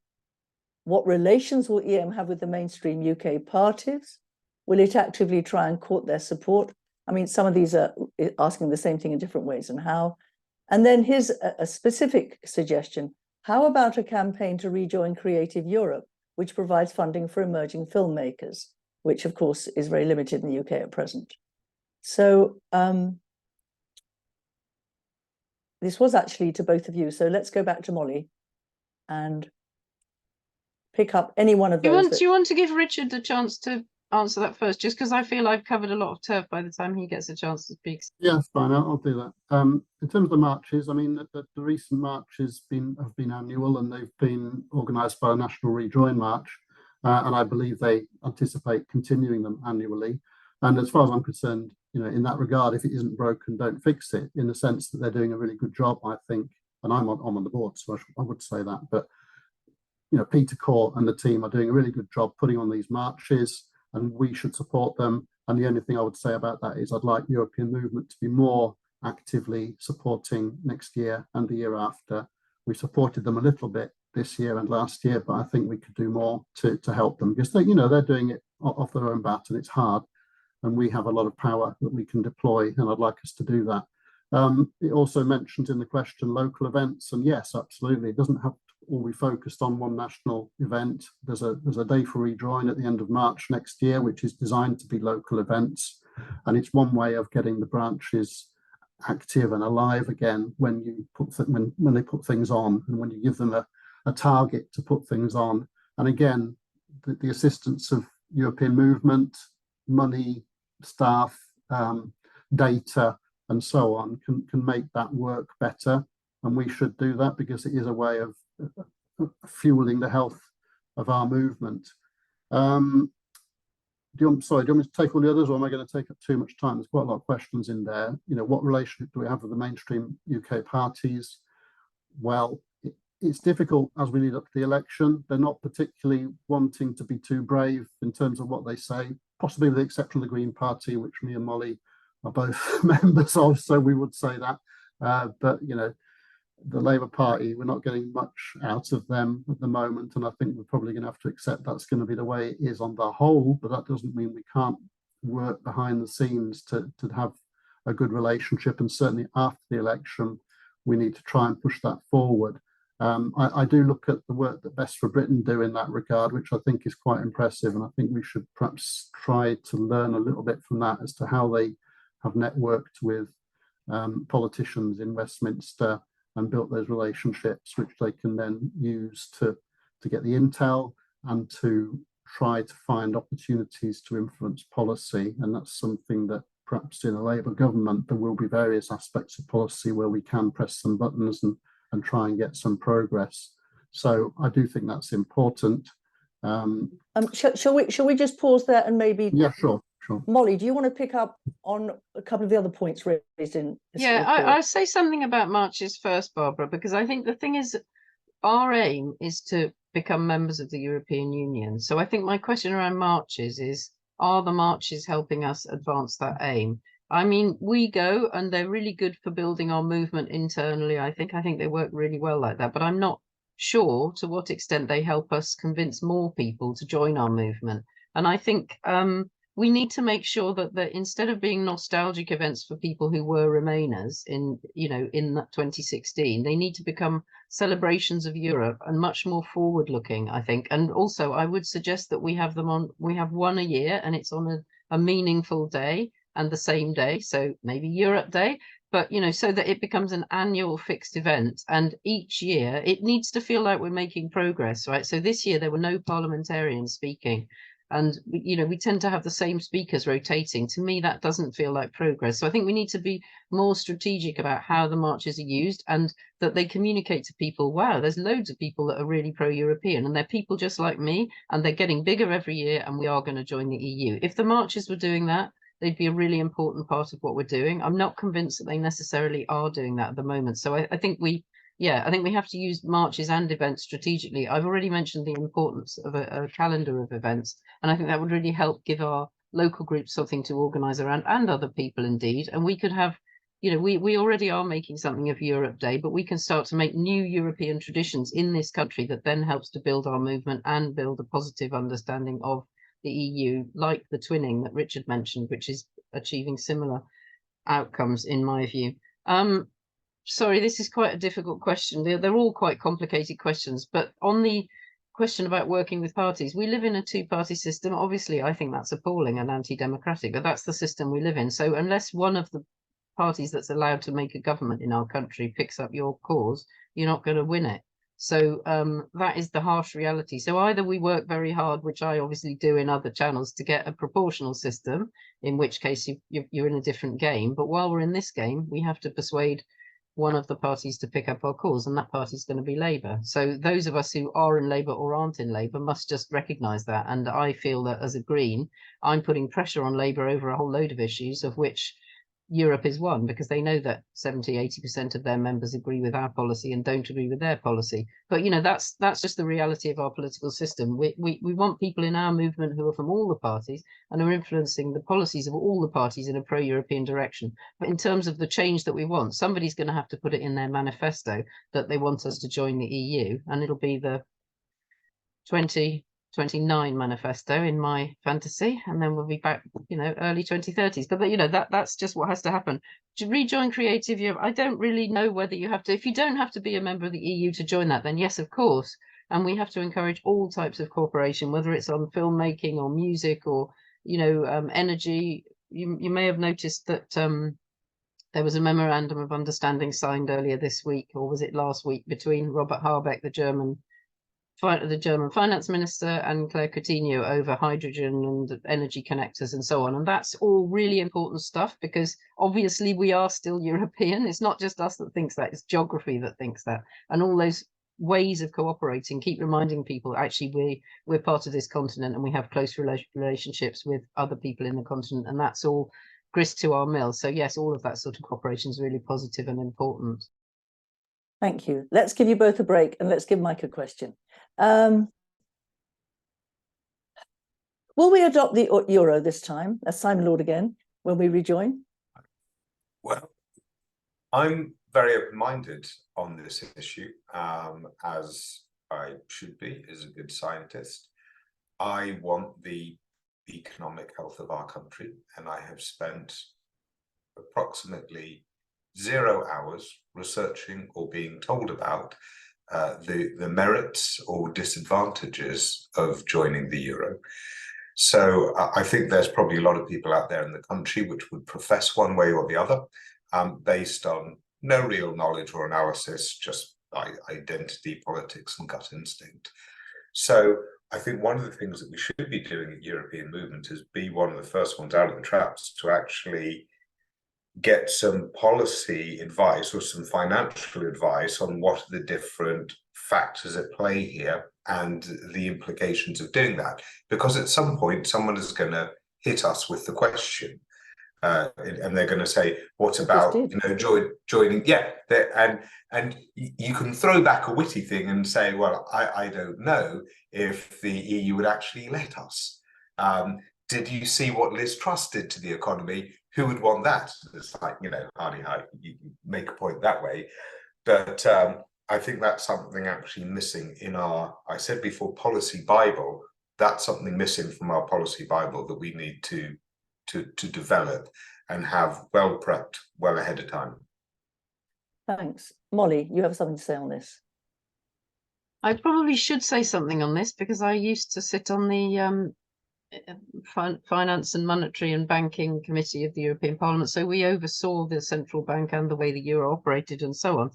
What relations will EM have with the mainstream UK parties? Will it actively try and court their support? I mean, some of these are asking the same thing in different ways, and how. And then here's a specific suggestion. How about a campaign to rejoin Creative Europe, which provides funding for emerging filmmakers, which of course is very limited in the UK at present? So this was actually to both of you. So let's go back to Molly and pick up any one of those. Do you want to give Richard the chance to answer that first, just because I feel I've covered a lot of turf by the time he gets a chance to speak? Yeah, that's fine. I'll do that. In terms of the marches, I mean, the recent marches have been annual, and they've been organised by a National Rejoin March, and I believe they anticipate continuing them annually. And as far as I'm concerned, you know, in that regard, if it isn't broken, don't fix it. In the sense that they're doing a really good job, I think. And I'm on the board, so I would say that. But you know, Peter Court and the team are doing a really good job putting on these marches, and we should support them. And the only thing I would say about that is I'd like European movement to be more actively supporting next year and the year after. We supported them a little bit this year and last year, but I think we could do more to help them, because they, you know, they're doing it off their own bat, and it's hard, and we have a lot of power that we can deploy, and I'd like us to do that. It also mentioned in the question local events, and yes, absolutely, it doesn't have to all be focused on one national event. There's a day for rejoin at the end of March next year, which is designed to be local events, and it's one way of getting the branches active and alive again when you put when they put things on, and when you give them a target to put things on. And again, the assistance of European movement, money, staff, data, and so on can make that work better, and we should do that because it is a way of fueling the health of our movement. Do you want me to take all the others, or am I going to take up too much time? There's quite a lot of questions in there. You know, what relationship do we have with the mainstream UK parties? Well, it's difficult as we lead up to the election. They're not particularly wanting to be too brave in terms of what they say, possibly with the exception of the Green Party, which me and Molly are both members of, so we would say that. But, you know, the Labour Party, we're not getting much out of them at the moment, and I think we're probably going to have to accept that's going to be the way it is on the whole, but that doesn't mean we can't work behind the scenes to have a good relationship, and certainly after the election we need to try and push that forward. I do look at the work that Best for Britain do in that regard, which I think is quite impressive, and I think we should perhaps try to learn a little bit from that as to how they have networked with politicians in Westminster and built those relationships, which they can then use to get the intel and to try to find opportunities to influence policy. And that's something that perhaps in a Labour government, there will be various aspects of policy where we can press some buttons and try and get some progress. So I do think that's important. Shall we just pause there and maybe? Yeah, sure. Molly, do you want to pick up on a couple of the other points raised in this? Yeah, I'll say something about marches first, Barbara, because I think the thing is, our aim is to become members of the European Union. So I think my question around marches is, are the marches helping us advance that aim? I mean, we go and they're really good for building our movement internally. I think they work really well like that, but I'm not sure to what extent they help us convince more people to join our movement. And I think we need to make sure that instead of being nostalgic events for people who were Remainers in 2016, they need to become celebrations of Europe and much more forward looking, I think. And also I would suggest that we have one a year, and it's on a meaningful day and the same day. So maybe Europe Day, but, you know, so that it becomes an annual fixed event. And each year it needs to feel like we're making progress, right? So this year there were no parliamentarians speaking. And, you know, we tend to have the same speakers rotating. To me, that doesn't feel like progress. So I think we need to be more strategic about how the marches are used, and that they communicate to people, wow, there's loads of people that are really pro-European, and they're people just like me, and they're getting bigger every year, and we are going to join the EU. If the marches were doing that, they'd be a really important part of what we're doing. I'm not convinced that they necessarily are doing that at the moment. So I think we have to use marches and events strategically. I've already mentioned the importance of a calendar of events, and I think that would really help give our local groups something to organise around, and other people indeed. And we could have, you know, we already are making something of Europe Day, but we can start to make new European traditions in this country that then helps to build our movement and build a positive understanding of the EU, like the twinning that Richard mentioned, which is achieving similar outcomes in my view. Sorry, this is quite a difficult question. They're all quite complicated questions, but on the question about working with parties, we live in a two-party system. Obviously, I think that's appalling and anti-democratic, but that's the system we live in. So unless one of the parties that's allowed to make a government in our country picks up your cause, you're not going to win it. So that is the harsh reality. So either we work very hard, which I obviously do in other channels, to get a proportional system, in which case you're in a different game. But while we're in this game, we have to persuade one of the parties to pick up our cause, and that party is going to be Labour. So those of us who are in Labour or aren't in Labour must just recognise that. And I feel that as a Green, I'm putting pressure on Labour over a whole load of issues, of which Europe is one, because they know that 70–80% of their members agree with our policy and don't agree with their policy. But, you know, that's just the reality of our political system. We want people in our movement who are from all the parties and are influencing the policies of all the parties in a pro-European direction. But in terms of the change that we want, somebody's going to have to put it in their manifesto that they want us to join the EU, and it'll be the 2029 manifesto in my fantasy, and then we'll be back, you know, early 2030s. But you know, that's just what has to happen. To rejoin Creative Europe, I don't really know whether you have to. If you don't have to be a member of the EU to join that, then yes, of course. And we have to encourage all types of cooperation, whether it's on filmmaking or music or, you know, energy. You may have noticed that there was a memorandum of understanding signed earlier this week, or was it last week, between Robert Habeck, the German finance minister, and Claire Coutinho over hydrogen and energy connectors and so on. And that's all really important stuff, because obviously we are still European. It's not just us that thinks that, it's geography that thinks that. And all those ways of cooperating keep reminding people, actually, we're part of this continent and we have close relationships with other people in the continent, and that's all grist to our mill. So yes, all of that sort of cooperation is really positive and important. Thank you. Let's give you both a break and let's give Mike a question. Will we adopt the euro this time? That's Simon Lord again, when we rejoin. Well, I'm very open-minded on this issue, as I should be as a good scientist. I want the economic health of our country, and I have spent approximately 0 hours researching or being told about the merits or disadvantages of joining the euro. So I think there's probably a lot of people out there in the country which would profess one way or the other, based on no real knowledge or analysis, just by identity politics and gut instinct. So I think one of the things that we should be doing at European Movement is be one of the first ones out of the traps to actually get some policy advice or some financial advice on what are the different factors at play here and the implications of doing that. Because at some point, someone is going to hit us with the question, and they're going to say, "What about, you know, joining?" Yeah, and you can throw back a witty thing and say, "Well, I don't know if the EU would actually let us. Did you see what Liz Truss did to the economy? Who would want that?" It's like, you know, hardly how you make a point that way. But I think that's something actually missing in our, I said before, policy Bible. That's something missing from our policy Bible that we need to develop and have well prepped well ahead of time. Thanks. Molly, you have something to say on this? I probably should say something on this, because I used to sit on the Finance and Monetary and Banking Committee of the European Parliament, so we oversaw the central bank and the way the euro operated and so on.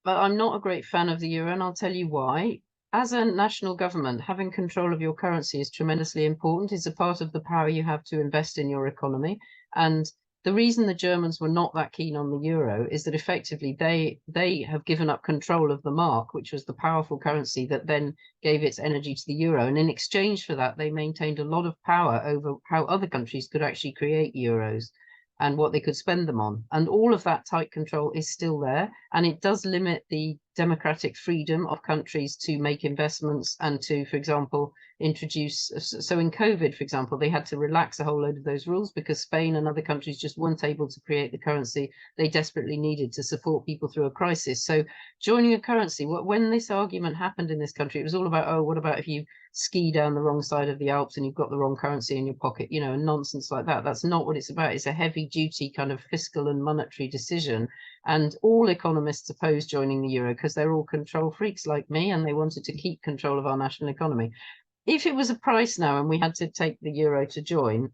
But I'm not a great fan of the euro, and I'll tell you why. As a national government, having control of your currency is tremendously important. It's a part of the power you have to invest in your economy. And the reason the Germans were not that keen on the euro is that effectively they have given up control of the mark, which was the powerful currency that then gave its energy to the euro. And in exchange for that, they maintained a lot of power over how other countries could actually create euros and what they could spend them on. And all of that tight control is still there. And it does limit the democratic freedom of countries to make investments and to, for example, introduce. So in COVID, for example, they had to relax a whole load of those rules because Spain and other countries just weren't able to create the currency they desperately needed to support people through a crisis. So joining a currency, when this argument happened in this country, it was all about, oh, what about if you ski down the wrong side of the Alps and you've got the wrong currency in your pocket, you know, and nonsense like that. That's not what it's about. It's a heavy duty kind of fiscal and monetary decision. And all economists oppose joining the euro because they're all control freaks like me, and they wanted to keep control of our national economy. If it was a price now and we had to take the euro to join,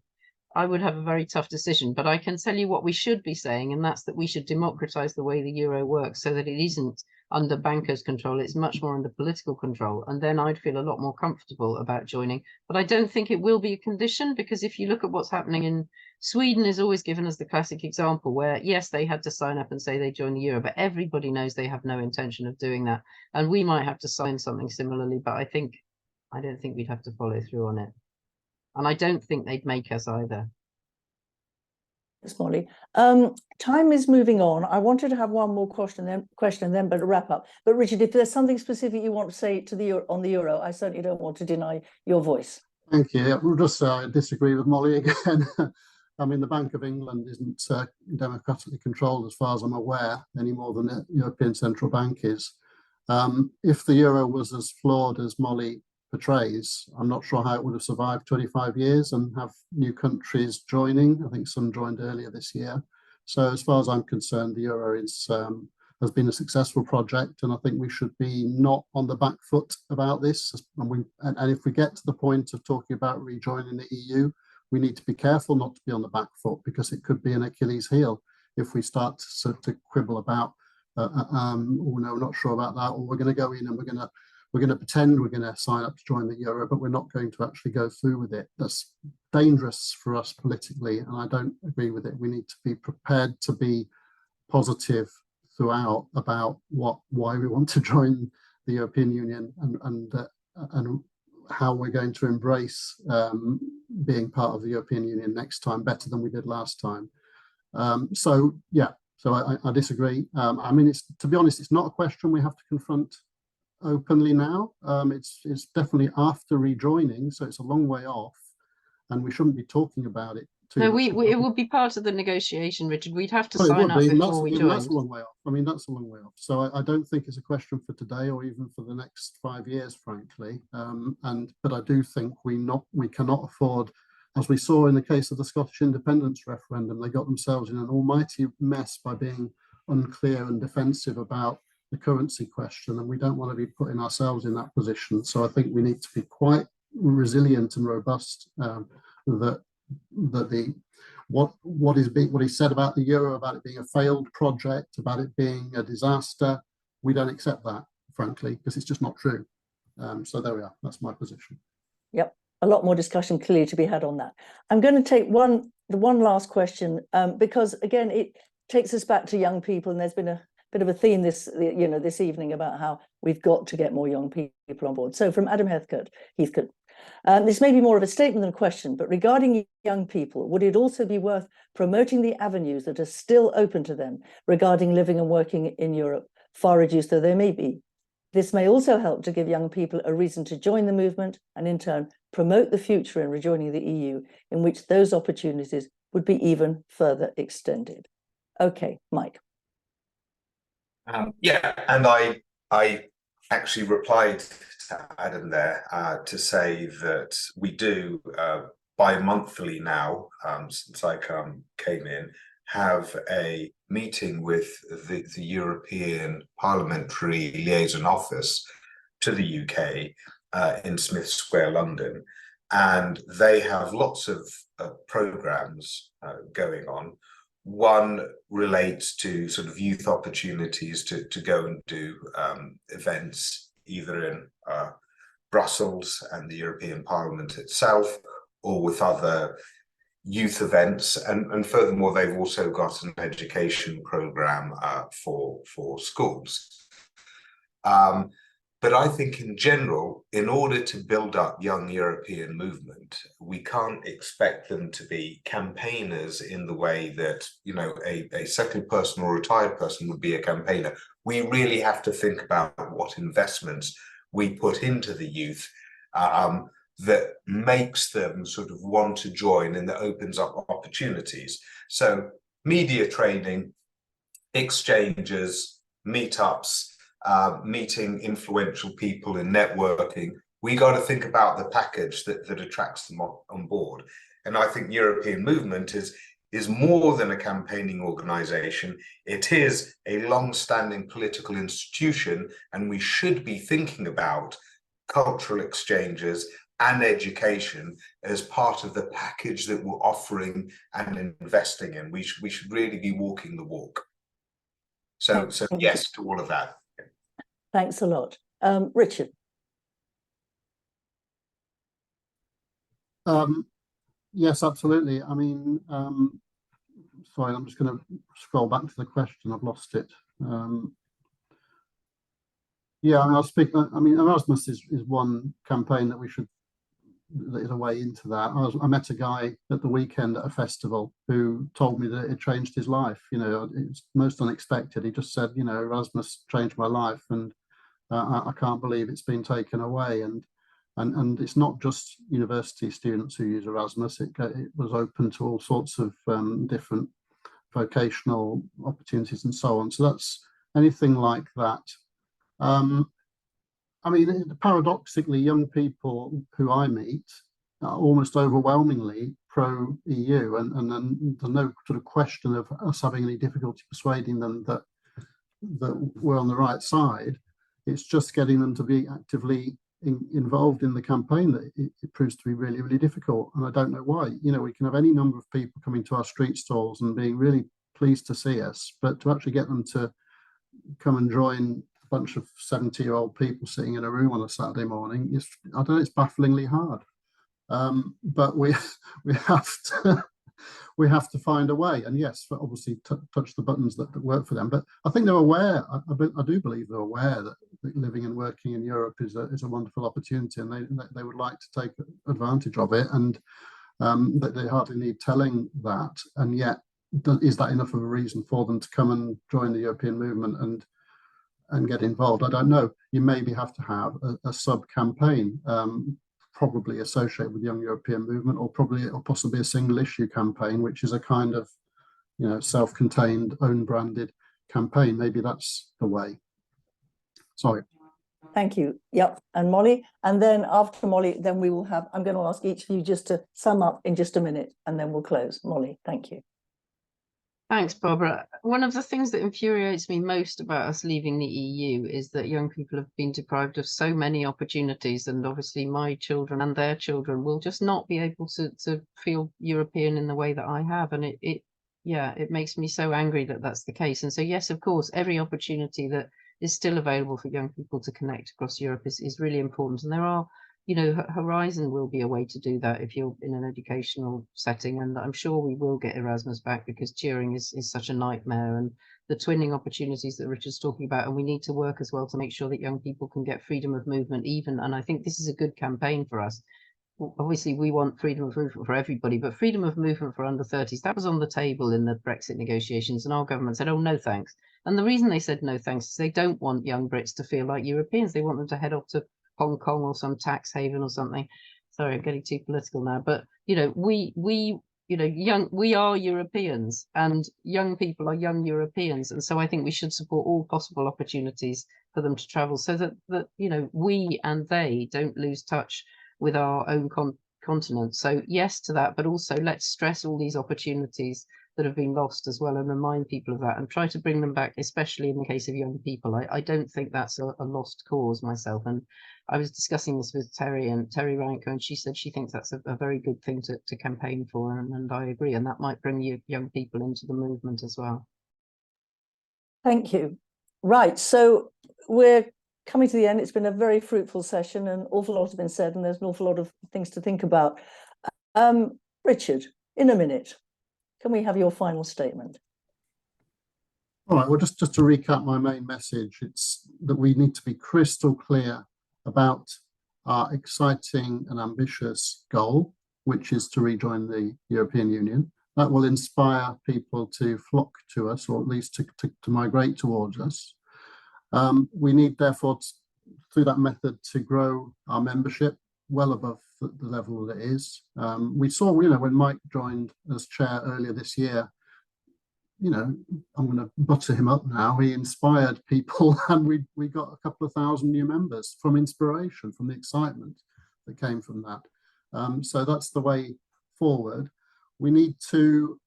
I would have a very tough decision. But I can tell you what we should be saying, and that's that we should democratize the way the euro works so that it isn't under bankers' control, it's much more under political control. And then I'd feel a lot more comfortable about joining. But I don't think it will be a condition, because if you look at what's happening in Sweden, is always given as the classic example where, yes, they had to sign up and say they joined the euro, but everybody knows they have no intention of doing that. And we might have to sign something similarly, but I don't think we'd have to follow through on it. And I don't think they'd make us either. Thanks, Molly. Time is moving on. I wanted to have one more question, then, but a wrap up. But Richard, if there's something specific you want to say to the on the euro, I certainly don't want to deny your voice. Thank you. We'll just disagree with Molly again. I mean, the Bank of England isn't democratically controlled, as far as I'm aware, any more than the European Central Bank is. If the euro was as flawed as Molly portrays, I'm not sure how it would have survived 25 years and have new countries joining. I think some joined earlier this year. So as far as I'm concerned, the euro has been a successful project, and I think we should be not on the back foot about this. And if we get to the point of talking about rejoining the EU, we need to be careful not to be on the back foot, because it could be an Achilles heel if we start to quibble about, oh no, we're not sure about that, or we're going to go in and we're going to pretend we're going to sign up to join the euro, but we're not going to actually go through with it. That's dangerous for us politically, and I don't agree with it. We need to be prepared to be positive throughout about why we want to join the European Union and how we're going to embrace being part of the European Union next time better than we did last time. So I disagree. I mean, to be honest, it's not a question we have to confront openly now. It's definitely after rejoining, so it's a long way off, and we shouldn't be talking about it too much. It would be part of the negotiation, Richard. We'd have to sign up before we join. That's a long way off. I mean, that's a long way off. So I don't think it's a question for today or even for the next 5 years, frankly. But I do think we cannot afford, as we saw in the case of the Scottish independence referendum, they got themselves in an almighty mess by being unclear and defensive about the currency question, and we don't want to be putting ourselves in that position. So I think we need to be quite resilient and robust. What he said about the euro, about it being a failed project, about it being a disaster, we don't accept that, frankly, because it's just not true. So there we are. That's my position. Yep, a lot more discussion clearly to be had on that. I'm going to take the one last question, because again it takes us back to young people, and there's been a bit of a theme this evening about how we've got to get more young people on board. So from Adam Heathcote, this may be more of a statement than a question, but regarding young people, would it also be worth promoting the avenues that are still open to them regarding living and working in Europe, far reduced though they may be? This may also help to give young people a reason to join the movement, and in turn promote the future in rejoining the EU, in which those opportunities would be even further extended. Okay, Mike. And I actually replied to Adam there to say that we do bi-monthly now, since I came in, have a meeting with the European Parliamentary Liaison Office to the UK in Smith Square, London, and they have lots of programs going on. One relates to sort of youth opportunities to go and do events either in Brussels and the European Parliament itself, or with other youth events. And furthermore, they've also got an education program for schools. But I think in general, in order to build up young European movement, we can't expect them to be campaigners in the way that, you know, a settled person or retired person would be a campaigner. we really have to think about what investments we put into the youth that makes them sort of want to join and that opens up opportunities. So media training, exchanges, meetups, meeting influential people and networking. We got to think about the package that attracts them on board. And I think European Movement is more than a campaigning organization. It is a long-standing political institution, and we should be thinking about cultural exchanges and education as part of the package that we're offering and investing in. We should really be walking the walk. So yes to all of that. Thanks a lot. Richard. Yes, absolutely. I mean, sorry, I'm just going to scroll back to the question. I've lost it. Yeah, I'll speak. I mean, Erasmus is one campaign that that is a way into that. I met a guy at the weekend at a festival who told me that it changed his life. You know, it's most unexpected. He just said, you know, Erasmus changed my life, and I can't believe it's been taken away. And it's not just university students who use Erasmus. It was open to all sorts of different vocational opportunities and so on. So that's anything like that. I mean, paradoxically, young people who I meet are almost overwhelmingly pro-EU, and there's no sort of question of us having any difficulty persuading them that we're on the right side. It's just getting them to be actively involved in the campaign that it proves to be really, really difficult. And I don't know why. You know, we can have any number of people coming to our street stalls and being really pleased to see us, but to actually get them to come and join a bunch of 70-year-old people sitting in a room on a Saturday morning, I don't know, it's bafflingly hard. But we have to find a way. And yes, obviously touch the buttons that work for them. But I think they're aware. I do believe they're aware that living and working in Europe is a wonderful opportunity, and they would like to take advantage of it. And that they hardly need telling that. And yet, is that enough of a reason for them to come and join the European movement and get involved? I don't know. You maybe have to have a sub-campaign, probably associated with the Young European Movement, or possibly a single issue campaign, which is a kind of, you know, self-contained, own branded campaign. Maybe that's the way. Sorry. Thank you. Yep. And Molly, and then after Molly, then we will have, I'm going to ask each of you just to sum up in just a minute, and then we'll close. Molly, thank you. Thanks, Barbara. One of the things that infuriates me most about us leaving the EU is that young people have been deprived of so many opportunities, and obviously my children and their children will just not be able to feel European in the way that I have. And it makes me so angry that that's the case. And so, yes, of course, every opportunity that is still available for young people to connect across Europe is really important. And there are, you know, Horizon will be a way to do that if you're in an educational setting. And I'm sure we will get Erasmus back, because Turing is such a nightmare, and the twinning opportunities that Richard's talking about. And we need to work as well to make sure that young people can get freedom of movement even. And I think this is a good campaign for us. Obviously, we want freedom of movement for everybody, but freedom of movement for under 30s, that was on the table in the Brexit negotiations, and our government said, oh, no, thanks. And the reason they said no, thanks, is they don't want young Brits to feel like Europeans. They want them to head off to Hong Kong or some tax haven or something. Sorry, I'm getting too political now, but you know, we are Europeans, and young people are young Europeans, and so I think we should support all possible opportunities for them to travel, so that you know, we and they don't lose touch with our own continent. So yes to that, but also let's stress all these opportunities that have been lost as well, and remind people of that and try to bring them back, especially in the case of young people. I don't think that's a lost cause myself. And I was discussing this with Terry Ranko, and she said she thinks that's a very good thing to campaign for, and I agree, and that might bring young people into the movement as well. Thank you. Right, so we're coming to the end. It's been a very fruitful session, and an awful lot has been said, and there's an awful lot of things to think about. Richard, in a minute, can we have your final statement? All right, well, just to recap my main message, it's that we need to be crystal clear about our exciting and ambitious goal, which is to rejoin the European Union. That will inspire people to flock to us, or at least to migrate towards us. We need, therefore, through that method, to grow our membership well above the level that it is. We saw, when Mike joined as chair earlier this year, I'm going to butter him up now. He inspired people, and we got a couple of thousand new members from inspiration, from the excitement that came from that. So that's the way forward. We need to,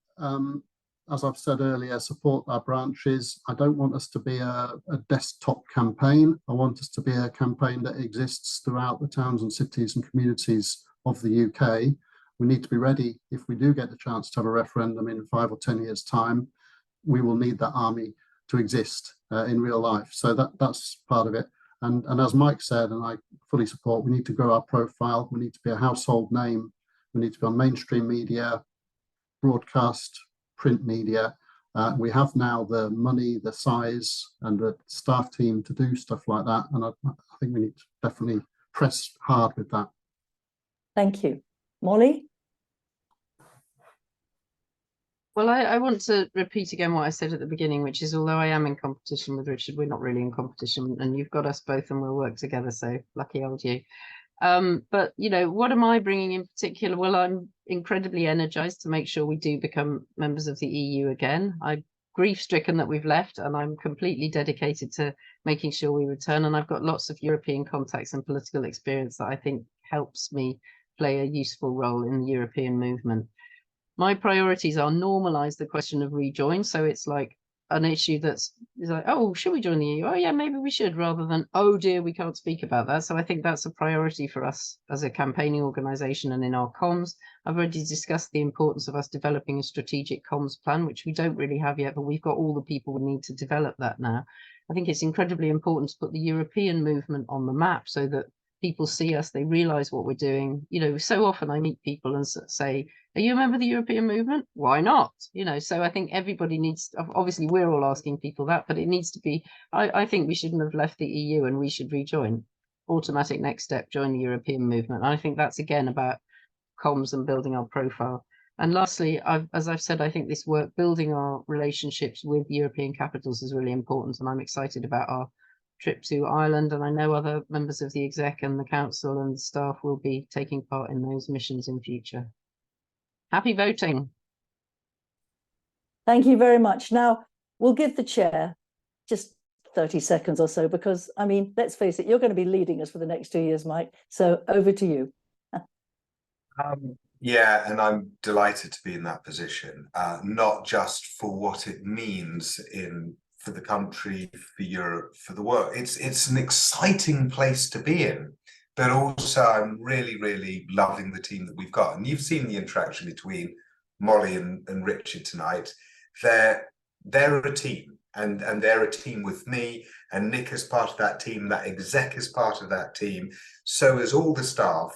as I've said earlier, support our branches. I don't want us to be a desktop campaign. I want us to be a campaign that exists throughout the towns and cities and communities of the UK. We need to be ready if we do get the chance to have a referendum in 5 or 10 years' time. We will need that army to exist in real life. So that's part of it. And as Mike said, and I fully support, we need to grow our profile. We need to be a household name. We need to be on mainstream media, broadcast, print media. We have now the money, the size, and the staff team to do stuff like that. And I think we need to definitely press hard with that. Thank you. Molly? Well, I want to repeat again what I said at the beginning, which is, although I am in competition with Richard, we're not really in competition, and you've got us both and we'll work together, so lucky old you. But, what am I bringing in particular? Well, I'm incredibly energized to make sure we do become members of the EU again. I'm grief-stricken that we've left, and I'm completely dedicated to making sure we return. And I've got lots of European contacts and political experience that I think helps me play a useful role in the European movement. My priorities are normalize the question of rejoin. So it's like an issue that's like, oh, should we join the EU? Oh, yeah, maybe we should, rather than, oh, dear, we can't speak about that. So I think that's a priority for us as a campaigning organisation and in our comms. I've already discussed the importance of us developing a strategic comms plan, which we don't really have yet, but we've got all the people we need to develop that now. I think it's incredibly important to put the European movement on the map so that people see us, they realise what we're doing. So often I meet people and say, are you a member of the European movement? Why not? So I think everybody needs, obviously we're all asking people that, but it needs to be, I think we shouldn't have left the EU and we should rejoin. Automatic next step, join the European movement. And I think that's again about comms and building our profile. And lastly, as I've said, I think this work, building our relationships with European capitals is really important. And I'm excited about our trip to Ireland, and I know other members of the exec and the council and the staff will be taking part in those missions in future. Happy voting. Thank you very much. Now, we'll give the chair just 30 seconds or so, because, let's face it, you're going to be leading us for the next 2 years, Mike. So over to you. Yeah, and I'm delighted to be in that position, not just for what it means for the country, for Europe, for the world. It's an exciting place to be in, but also I'm really, really loving the team that we've got. And you've seen the interaction between Molly and Richard tonight. They're a team, and they're a team with me, and Nick is part of that team, that exec is part of that team, so is all the staff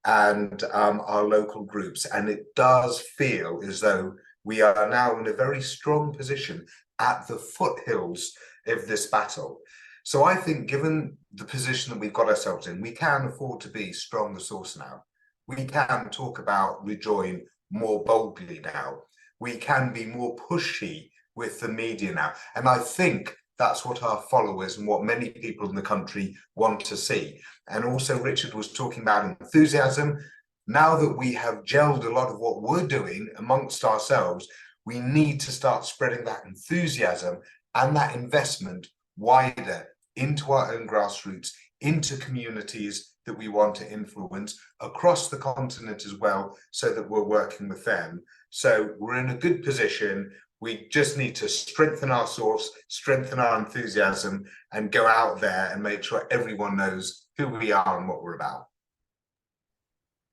and our local groups. And it does feel as though we are now in a very strong position at the foothills of this battle. So I think, given the position that we've got ourselves in, we can afford to be strong the source now. We can talk about rejoin more boldly now. We can be more pushy with the media now. And I think that's what our followers and what many people in the country want to see. And also, Richard was talking about enthusiasm. Now that we have gelled a lot of what we're doing amongst ourselves, we need to start spreading that enthusiasm and that investment wider into our own grassroots, into communities that we want to influence across the continent as well, so that we're working with them. So we're in a good position. We just need to strengthen our source, strengthen our enthusiasm, and go out there and make sure everyone knows who we are and what we're about.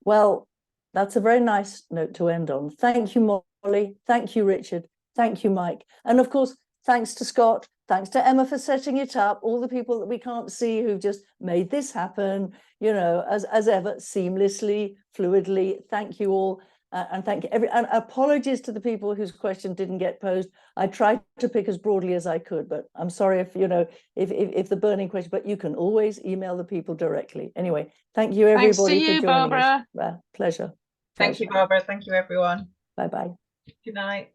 Well, that's a very nice note to end on. Thank you, Molly. Thank you, Richard. Thank you, Mike. And of course, thanks to Scott. Thanks to Emma for setting it up. All the people that we can't see who've just made this happen, as ever, seamlessly, fluidly. Thank you all. And thank you. And apologies to the people whose question didn't get posed. I tried to pick as broadly as I could, but I'm sorry if the burning question, but you can always email the people directly. Anyway, thank you, everybody. Thanks to you, for joining Barbara. us. Pleasure. Thank you, Barbara. Thank you, everyone. Bye-bye. Good night.